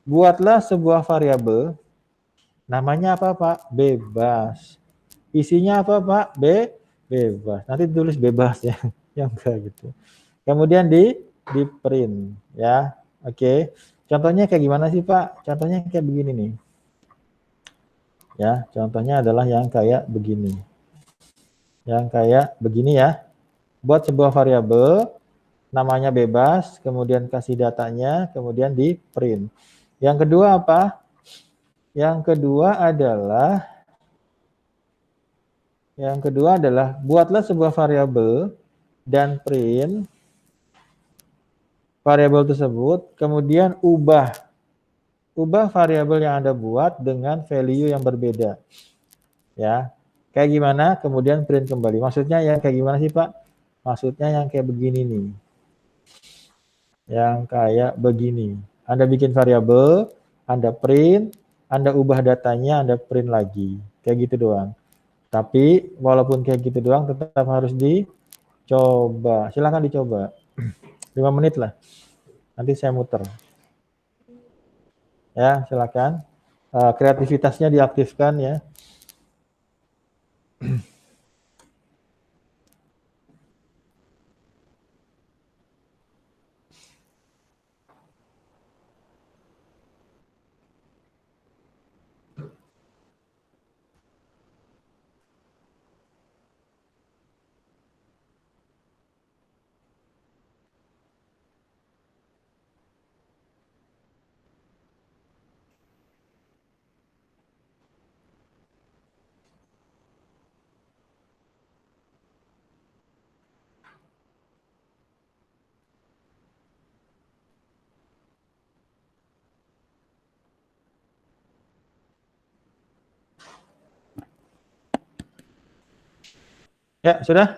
buatlah sebuah variabel. Namanya apa, Pak? Bebas. Isinya apa, Pak? Bebas. Nanti tulis bebas ya. Yang enggak gitu. Kemudian di print ya. Oke. Contohnya kayak gimana sih, Pak? Contohnya kayak begini nih. Ya, contohnya adalah yang kayak begini. Yang kayak begini ya. Buat sebuah variabel namanya bebas, kemudian kasih datanya, kemudian di print. Yang kedua apa? Yang kedua adalah buatlah sebuah variabel dan print variabel tersebut, kemudian ubah variabel yang Anda buat dengan value yang berbeda. Ya. Kayak gimana? Kemudian print kembali. Maksudnya yang kayak gimana sih, Pak? Maksudnya yang kayak begini nih. Yang kayak begini. Anda bikin variabel, Anda print, Anda ubah datanya, Anda print lagi. Kayak gitu doang. Tapi walaupun kayak gitu doang tetap harus dicoba. Silakan dicoba. 5 menit lah. Nanti saya muter. Ya, silakan. Kreativitasnya diaktifkan ya. Ya, sudah?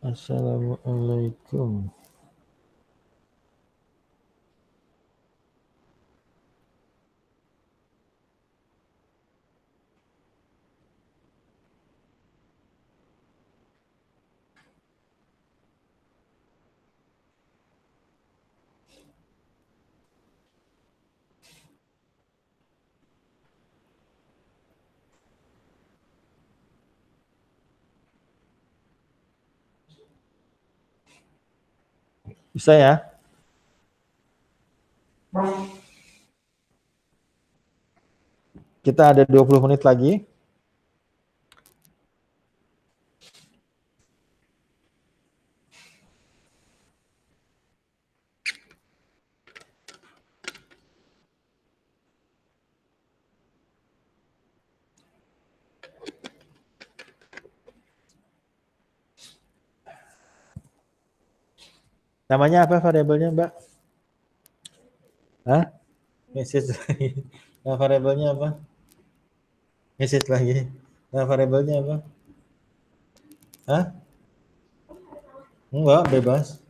Assalamualaikum. Bisa ya? Kita ada 20 menit lagi. Namanya apa variabelnya, Mbak? Hah? Message lagi. Nah, variabelnya apa? Message lagi. Nah, variabelnya apa? Hah? Enggak, bebas.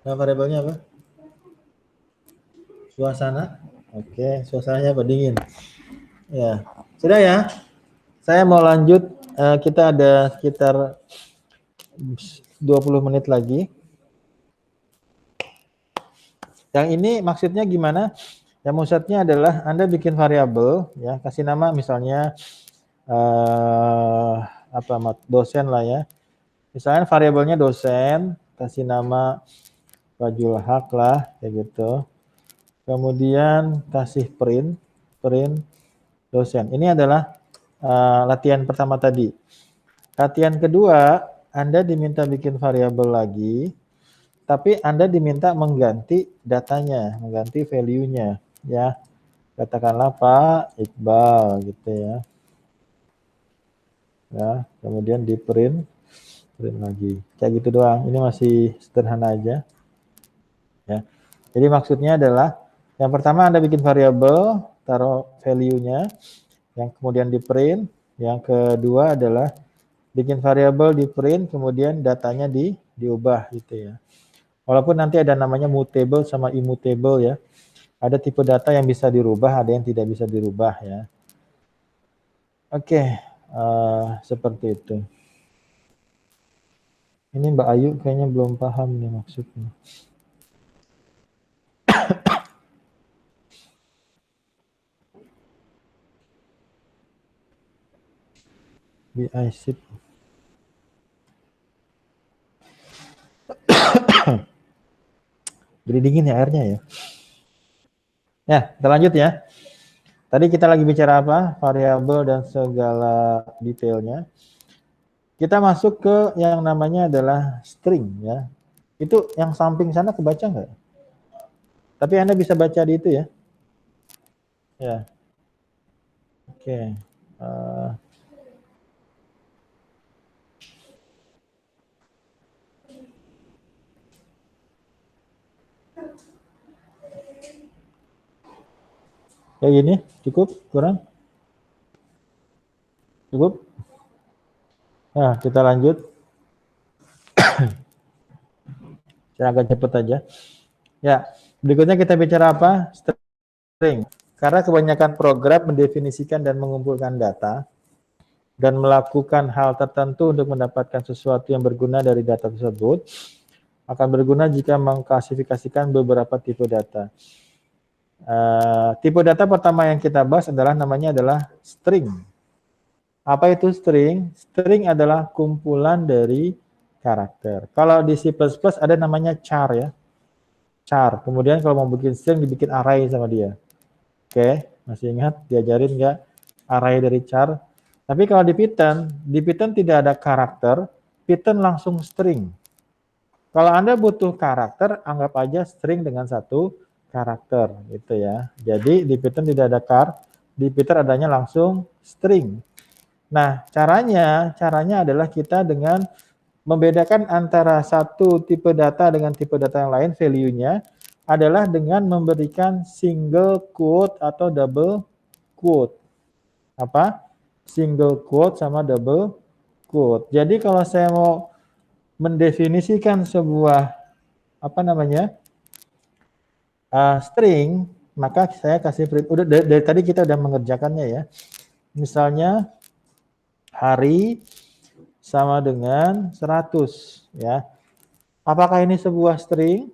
Nah, variabelnya apa? Suasana. Oke, suasananya apa? Dingin. Ya. Sudah ya? Saya mau lanjut. Kita ada sekitar 20 menit lagi. Yang ini maksudnya gimana? Yang maksudnya adalah Anda bikin variabel, ya, kasih nama misalnya apa dosen lah ya. Misalnya variabelnya dosen, kasih nama Fajrul Haq lah, kayak gitu. Kemudian kasih print dosen. Ini adalah latihan pertama tadi. Latihan kedua, Anda diminta bikin variabel lagi, tapi Anda diminta mengganti datanya, mengganti value-nya, ya. Katakanlah Pak Iqbal gitu ya. Ya, kemudian di print lagi. Kayak gitu doang. Ini masih sederhana aja. Ya. Jadi maksudnya adalah yang pertama Anda bikin variabel, taruh value-nya, yang kemudian di print, yang kedua adalah bikin variabel di print, kemudian datanya diubah gitu ya. Walaupun nanti ada namanya mutable sama immutable ya. Ada tipe data yang bisa dirubah, ada yang tidak bisa dirubah ya. Oke, seperti itu. Ini Mbak Ayu kayaknya belum paham nih maksudnya. BIC. Jadi dingin ya airnya ya. Ya, kita lanjut ya. Tadi kita lagi bicara apa? Variabel dan segala detailnya. Kita masuk ke yang namanya adalah string ya. Itu yang samping sana kebaca nggak? Tapi Anda bisa baca di itu ya. Ya. Oke. Kayak gini, cukup? Kurang? Cukup? Nah, kita lanjut. Saya agak cepet aja. Ya, berikutnya kita bicara apa? String. Karena kebanyakan program mendefinisikan dan mengumpulkan data dan melakukan hal tertentu untuk mendapatkan sesuatu yang berguna dari data tersebut, akan berguna jika mengklasifikasikan beberapa tipe data. Tipe data pertama yang kita bahas adalah namanya adalah string. Apa itu string? String adalah kumpulan dari karakter. Kalau di C++ ada namanya char ya. Char. Kemudian kalau mau bikin string dibikin array sama dia. Oke, masih ingat diajarin nggak array dari char? Tapi kalau di Python tidak ada karakter, Python langsung string. Kalau Anda butuh karakter, anggap aja string dengan satu karakter gitu ya. Jadi di Python tidak ada char, di Python adanya langsung string. Nah, caranya adalah kita dengan membedakan antara satu tipe data dengan tipe data yang lain, value-nya adalah dengan memberikan single quote atau double quote. Apa? Single quote sama double quote. Jadi kalau saya mau mendefinisikan sebuah apa namanya string, maka saya kasih print. Udah dari tadi kita udah mengerjakannya ya. Misalnya hari sama dengan 100 ya. Apakah ini sebuah string?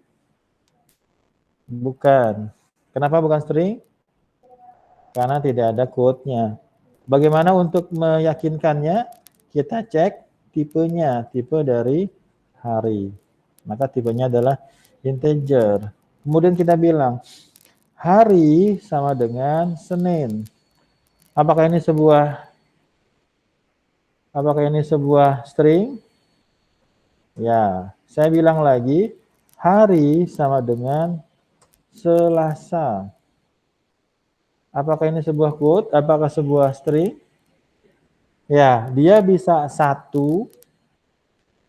Bukan. Kenapa bukan string? Karena tidak ada quote-nya. Bagaimana untuk meyakinkannya? Kita cek tipenya, tipe dari hari. Maka tipenya adalah integer. Kemudian kita bilang, hari sama dengan Senin. Apakah ini sebuah string? Ya, saya bilang lagi, hari sama dengan Selasa. Apakah ini sebuah quote? Apakah sebuah string? Ya, dia bisa 1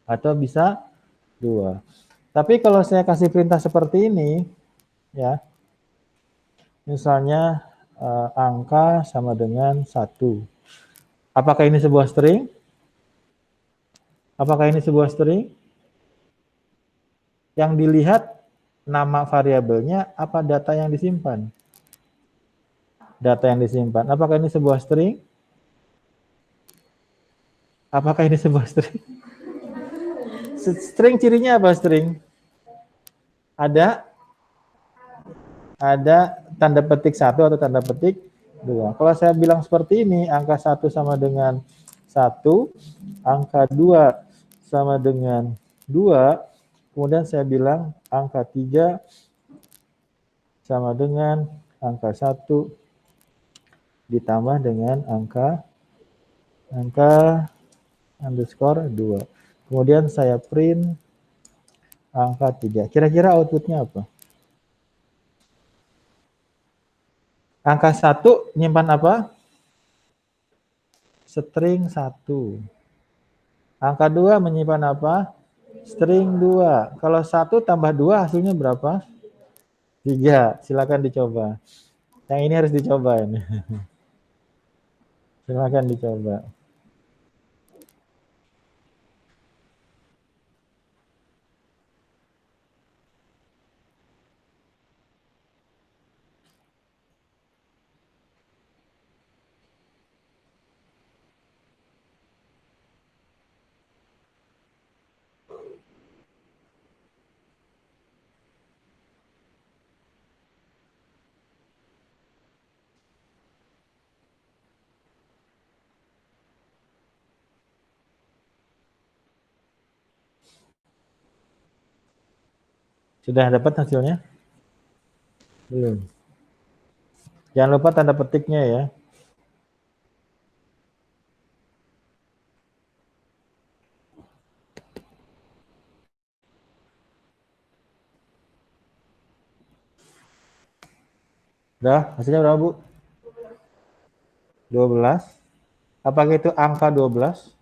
atau bisa 2. Tapi kalau saya kasih perintah seperti ini, ya, misalnya angka sama dengan 1. Apakah ini sebuah string? Apakah ini sebuah string? Yang dilihat nama variabelnya apa data yang disimpan? Data yang disimpan. Apakah ini sebuah string? Apakah ini sebuah string? String cirinya apa string? Ada tanda petik 1 atau tanda petik 2. Kalau saya bilang seperti ini, angka 1 sama dengan 1, angka 2 sama dengan 2, kemudian saya bilang angka 3 sama dengan angka 1 ditambah dengan angka underscore 2. Kemudian saya print angka 3. Kira-kira outputnya apa? Angka 1 nyimpan apa? String 1. Angka 2 menyimpan apa? String 2. Kalau 1 tambah 2 hasilnya berapa? 3. Silakan dicoba. Yang ini harus dicoba ini. Silakan dicoba. Sudah dapat hasilnya? Belum. Jangan lupa tanda petiknya ya. Udah, hasilnya berapa, Bu? 12. Apakah itu angka 12?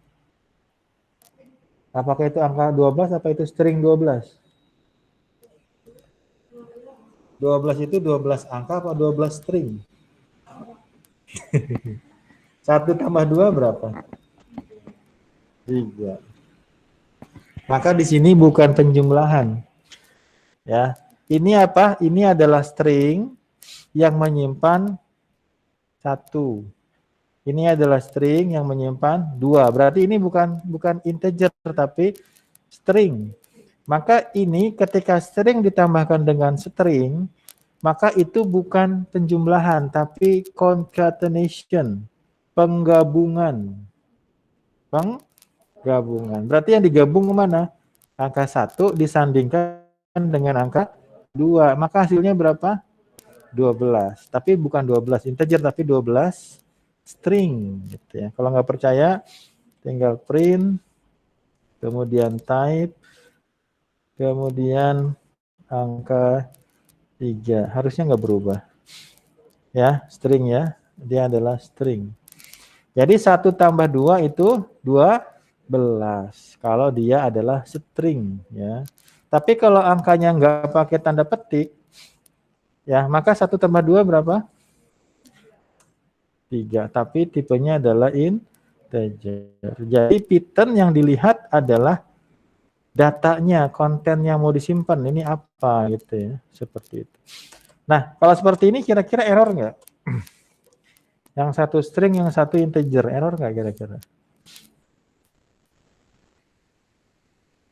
Apakah itu angka 12 apa itu string 12? 12 itu 12 angka apa 12 string? 1 tambah 2 berapa? 3. Maka di sini bukan penjumlahan. Ya. Ini apa? Ini adalah string yang menyimpan 1. Ini adalah string yang menyimpan 2. Berarti ini bukan integer tapi string. Maka ini ketika string ditambahkan dengan string, maka itu bukan penjumlahan tapi concatenation, penggabungan. Penggabungan. Berarti yang digabung kemana? Angka 1 disandingkan dengan angka 2. Maka hasilnya berapa? 12. Tapi bukan 12 integer tapi 12 string gitu ya. Kalau nggak percaya tinggal print, kemudian type, kemudian angka 3. Harusnya nggak berubah. Ya, string ya. Dia adalah string. Jadi 1 tambah 2 itu 12. Kalau dia adalah string ya. Tapi kalau angkanya nggak pakai tanda petik, ya maka 1 tambah 2 berapa? 3. Tapi tipenya adalah integer. Jadi pattern yang dilihat adalah datanya, konten yang mau disimpan. Ini apa gitu ya. Seperti itu. Nah, kalau seperti ini kira-kira error nggak? Yang satu string, yang satu integer. Error nggak kira-kira?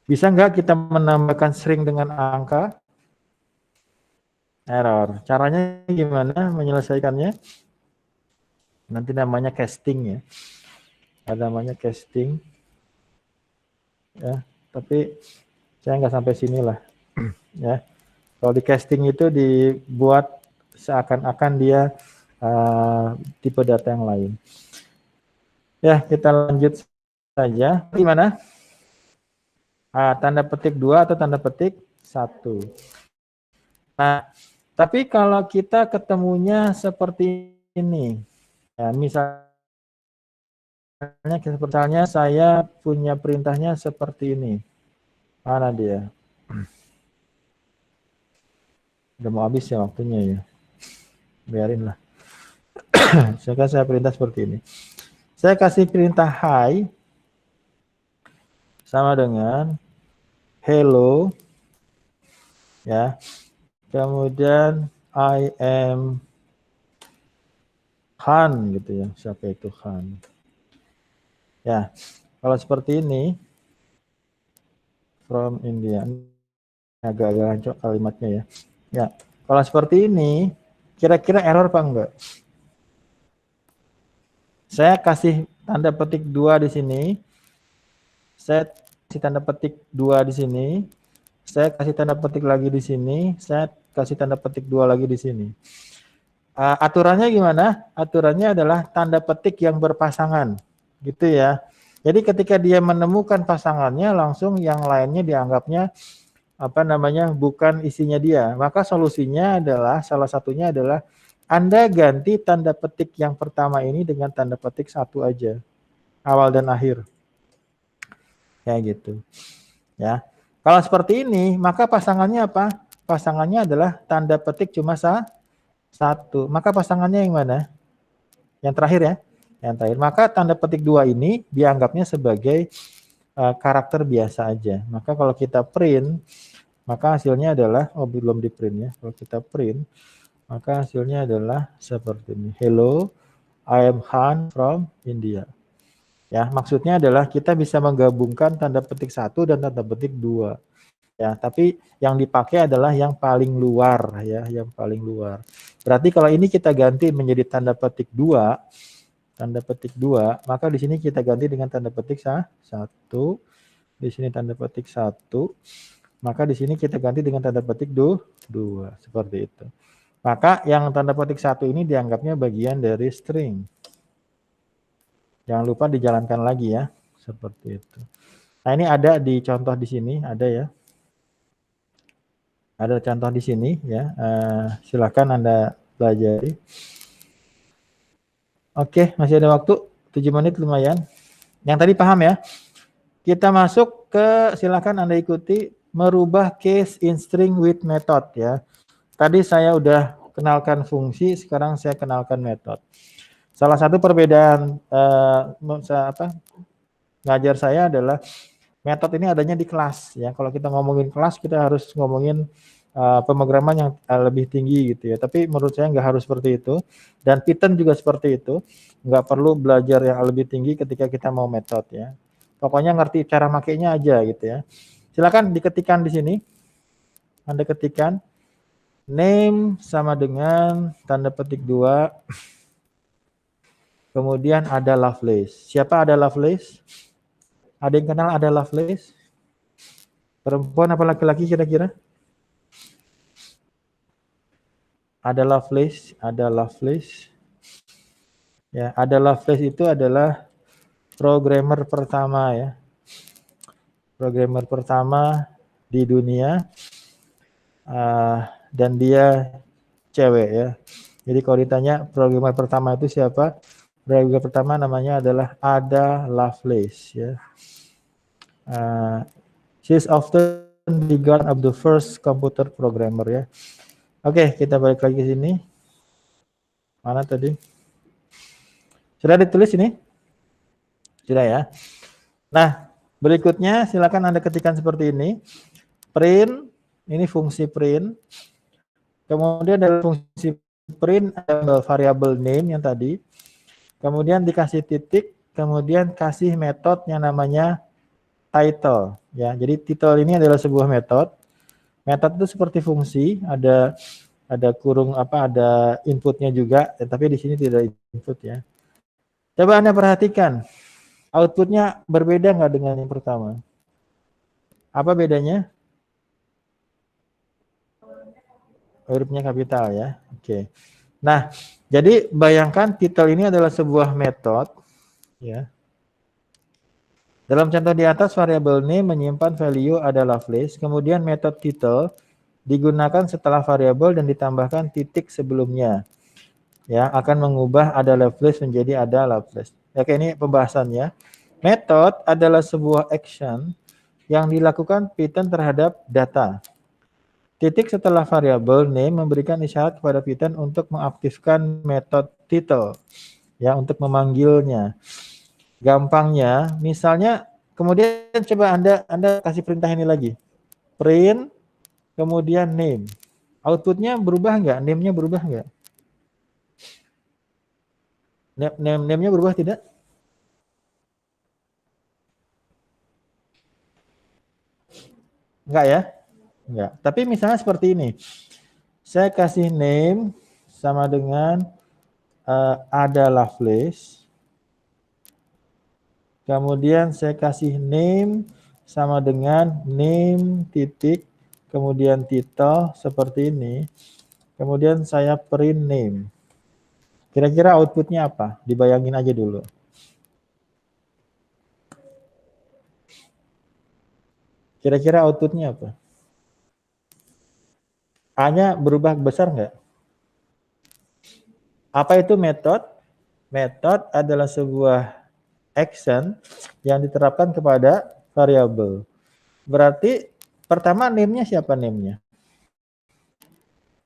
Bisa nggak kita menambahkan string dengan angka? Error. Caranya gimana menyelesaikannya? Nanti namanya casting ya. Ada namanya casting. Ya, tapi saya nggak sampai sini lah. Ya, kalau di casting itu dibuat seakan-akan dia tipe data yang lain. Ya, kita lanjut saja. Gimana? Tanda petik 2 atau tanda petik 1. Nah, tapi kalau kita ketemunya seperti ini, ya, misalnya saya punya perintahnya seperti ini. Mana dia? Udah mau habis ya waktunya ya. Biarin lah. Sekarang saya perintah seperti ini. Saya kasih perintah hi sama dengan hello ya. Kemudian I am Han gitu ya. Siapa itu Han? Ya. Kalau seperti ini from India, agak-agak hancur kalimatnya ya. Ya. Kalau seperti ini, kira-kira error apa enggak? Saya kasih tanda petik 2 di sini. Saya kasih tanda petik 2 di sini. Saya kasih tanda petik lagi di sini. Saya kasih tanda petik 2 lagi di sini. Aturannya gimana? Aturannya adalah tanda petik yang berpasangan. Gitu ya. Jadi ketika dia menemukan pasangannya, langsung yang lainnya dianggapnya bukan isinya dia. Maka solusinya adalah, salah satunya adalah Anda ganti tanda petik yang pertama ini dengan tanda petik 1 aja. Awal dan akhir. Kayak gitu. Ya. Kalau seperti ini, maka pasangannya apa? Pasangannya adalah tanda petik cuma 1. Maka pasangannya yang mana? Yang terakhir ya. Yang terakhir. Maka tanda petik 2 ini dianggapnya sebagai karakter biasa aja. Maka kalau kita print, maka hasilnya adalah, belum di print ya. Kalau kita print, maka hasilnya adalah seperti ini. Hello, I am Han from India. Ya, maksudnya adalah kita bisa menggabungkan tanda petik 1 dan tanda petik 2. Ya, tapi yang dipakai adalah yang paling luar ya, yang paling luar. Berarti kalau ini kita ganti menjadi tanda petik 2, maka di sini kita ganti dengan tanda petik 1, di sini tanda petik 1, maka di sini kita ganti dengan tanda petik 2, seperti itu. Maka yang tanda petik 1 ini dianggapnya bagian dari string. Jangan lupa dijalankan lagi ya, seperti itu. Nah, ini ada di contoh di sini, ada ya. Ada contoh di sini ya. Silakan Anda pelajari. Oke, masih ada waktu 7 menit lumayan. Yang tadi paham ya? Kita masuk ke, silakan Anda ikuti merubah case in string with method ya. Tadi saya udah kenalkan fungsi, sekarang saya kenalkan method. Salah satu perbedaan ngajar saya adalah metode ini adanya di kelas ya. Kalau kita ngomongin kelas, kita harus ngomongin pemrograman yang lebih tinggi gitu ya. Tapi menurut saya nggak harus seperti itu. Dan Python juga seperti itu. Nggak perlu belajar yang lebih tinggi ketika kita mau metode ya. Pokoknya ngerti cara makainya aja gitu ya. Silakan diketikkan di sini. Anda ketikkan name sama dengan tanda petik 2. Kemudian ada Lovelace. Siapa ada Lovelace? Ada yang kenal ada Lovelace? Perempuan apa laki-laki kira-kira? Ada Lovelace, ada Lovelace. Ya, ada Lovelace itu adalah programmer pertama ya. Programmer pertama di dunia. Dan dia cewek ya. Jadi kalau ditanya programmer pertama itu siapa? Programmer pertama namanya adalah Ada Lovelace ya. She is often regarded as the first computer programmer ya. Oke, kita balik lagi ke sini. Mana tadi? Sudah ditulis ini? Sudah ya. Nah, berikutnya silakan Anda ketikkan seperti ini. Print, ini fungsi print. Kemudian dari fungsi print ada variable name yang tadi. Kemudian dikasih titik, kemudian kasih metode yang namanya title ya. Jadi title ini adalah sebuah metode. Metode itu seperti fungsi, ada kurung ada inputnya juga, tapi di sini tidak input ya. Coba Anda perhatikan, outputnya berbeda nggak dengan yang pertama? Apa bedanya? Hurufnya kapital ya. Oke. Nah, jadi bayangkan title ini adalah sebuah metode ya. Dalam contoh di atas, variabel name menyimpan value ada Lovelace, kemudian metode title digunakan setelah variabel dan ditambahkan titik sebelumnya. Ya, akan mengubah ada Lovelace menjadi ada Lovelace. Oke, ini pembahasannya. Method adalah sebuah action yang dilakukan Python terhadap data. Titik setelah variabel name memberikan isyarat kepada Python untuk mengaktifkan metode title ya, untuk memanggilnya. Gampangnya, misalnya kemudian coba Anda kasih perintah ini lagi. Print, kemudian name. Outputnya berubah nggak? Name-nya berubah nggak? Name-nya berubah tidak? Enggak ya? Enggak. Tapi misalnya seperti ini. Saya kasih name sama dengan ada Lovelace. Kemudian saya kasih name sama dengan name titik, kemudian title seperti ini. Kemudian saya print name. Kira-kira outputnya apa? Dibayangin aja dulu. Kira-kira outputnya apa? A-nya berubah besar nggak? Apa itu metode? Metode adalah sebuah action yang diterapkan kepada variabel. Berarti pertama name-nya siapa name-nya?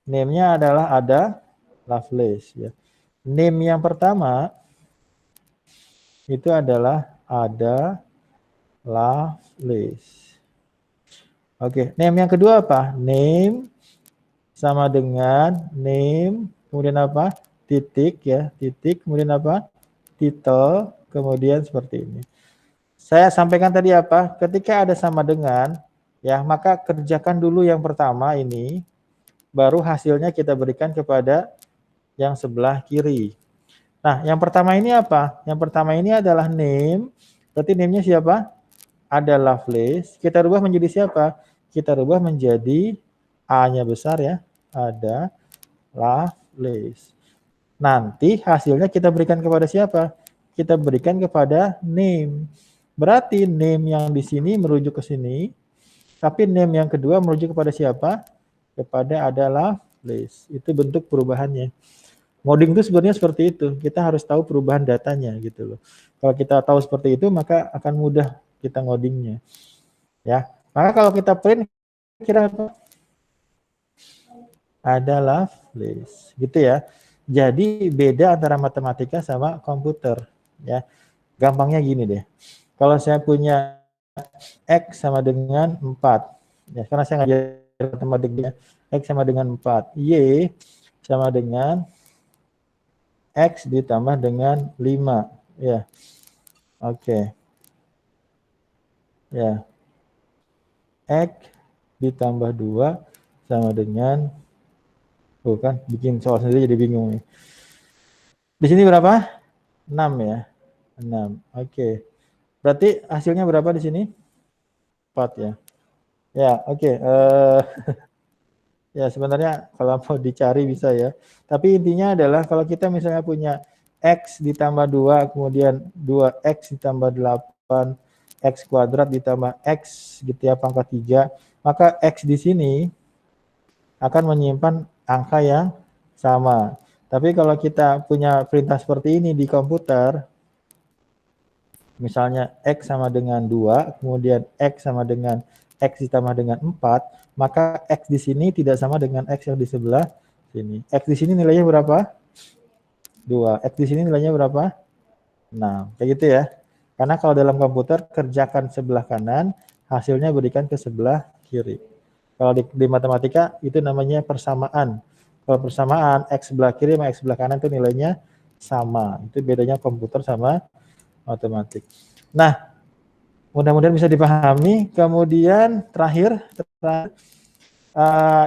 Name-nya adalah ada Lovelace ya. Name yang pertama itu adalah ada Lovelace. Oke, name yang kedua apa? Name sama dengan name, kemudian apa? Titik ya, titik, kemudian apa? Title, kemudian seperti ini. Saya sampaikan tadi apa? Ketika ada sama dengan, ya maka kerjakan dulu yang pertama ini, baru hasilnya kita berikan kepada yang sebelah kiri. Nah, yang pertama ini apa? Yang pertama ini adalah name. Berarti name-nya siapa? Ada Lovelace. Kita rubah menjadi siapa? Kita rubah menjadi A-nya besar ya. Ada Lovelace. Nanti hasilnya kita berikan kepada siapa? Kita berikan kepada name. Berarti name yang di sini merujuk ke sini, tapi name yang kedua merujuk kepada siapa? Kepada ada Lovelace. Itu bentuk perubahannya. Ngoding itu sebenarnya seperti itu. Kita harus tahu perubahan datanya gitu loh. Kalau kita tahu seperti itu, maka akan mudah kita ngodingnya. Ya. Maka kalau kita print kira apa? Ada Lovelace, gitu ya. Jadi beda antara matematika sama komputer, ya. Gampangnya gini deh. Kalau saya punya X sama dengan 4, ya karena saya ngajar matematiknya, X sama dengan 4, Y sama dengan X ditambah dengan 5, ya. Oke. Ya. X ditambah 2 sama dengan, bukan, bikin soal sendiri jadi bingung nih. Di sini berapa? 6 ya. 6. Oke. Berarti hasilnya berapa di sini? 4 ya. Ya, oke. Ya, sebenarnya kalau mau dicari bisa ya. Tapi intinya adalah kalau kita misalnya punya X ditambah 2, kemudian 2X ditambah 8, X kuadrat ditambah X gitu ya, pangkat 3, maka X di sini akan menyimpan angka yang sama. Tapi kalau kita punya perintah seperti ini di komputer, misalnya X sama dengan 2, kemudian X sama dengan X ditambah dengan 4, maka X di sini tidak sama dengan X yang di sebelah sini. X di sini nilainya berapa? 2. X di sini nilainya berapa? 6. Kayak gitu ya. Karena kalau dalam komputer, kerjakan sebelah kanan, hasilnya berikan ke sebelah kiri. Kalau di matematika, itu namanya persamaan. Kalau persamaan, X sebelah kiri sama X sebelah kanan itu nilainya sama. Itu bedanya komputer sama matematik. Nah, mudah-mudahan bisa dipahami. Kemudian terakhir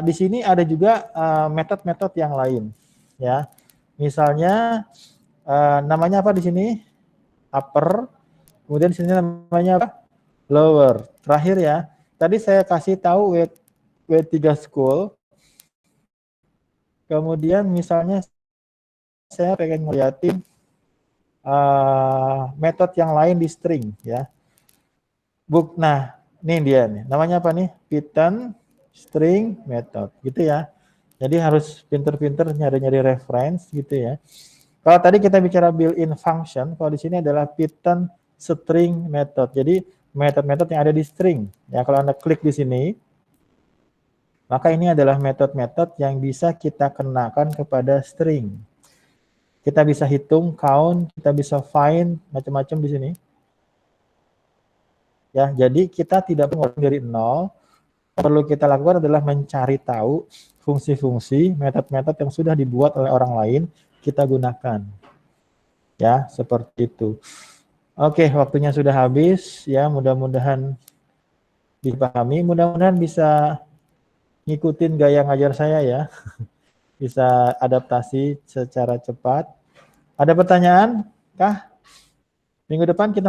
di sini ada juga metode-metode yang lain, ya. Misalnya namanya apa di sini? Upper. Kemudian di sini namanya apa? Lower. Terakhir ya. Tadi saya kasih tahu W3 school. Kemudian misalnya saya pengen ngeliatin metode yang lain di string ya. Nah, ini dia nih. Namanya apa nih? Python string method gitu ya. Jadi harus pinter-pinter nyari-nyari reference gitu ya. Kalau tadi kita bicara built-in function, kalau di sini adalah Python string method. Jadi metode-metode yang ada di string. Ya, kalau Anda klik di sini, maka ini adalah metode-metode yang bisa kita kenakan kepada string. Kita bisa hitung, count, kita bisa find, macam-macam di sini. Ya, jadi kita tidak perlu dari nol. Yang perlu kita lakukan adalah mencari tahu fungsi-fungsi, metode-metode yang sudah dibuat oleh orang lain, kita gunakan. Ya, seperti itu. Oke, waktunya sudah habis. Ya, mudah-mudahan dipahami. Mudah-mudahan bisa ngikutin gaya ngajar saya ya. Bisa adaptasi secara cepat. Ada pertanyaan kah? Minggu depan kita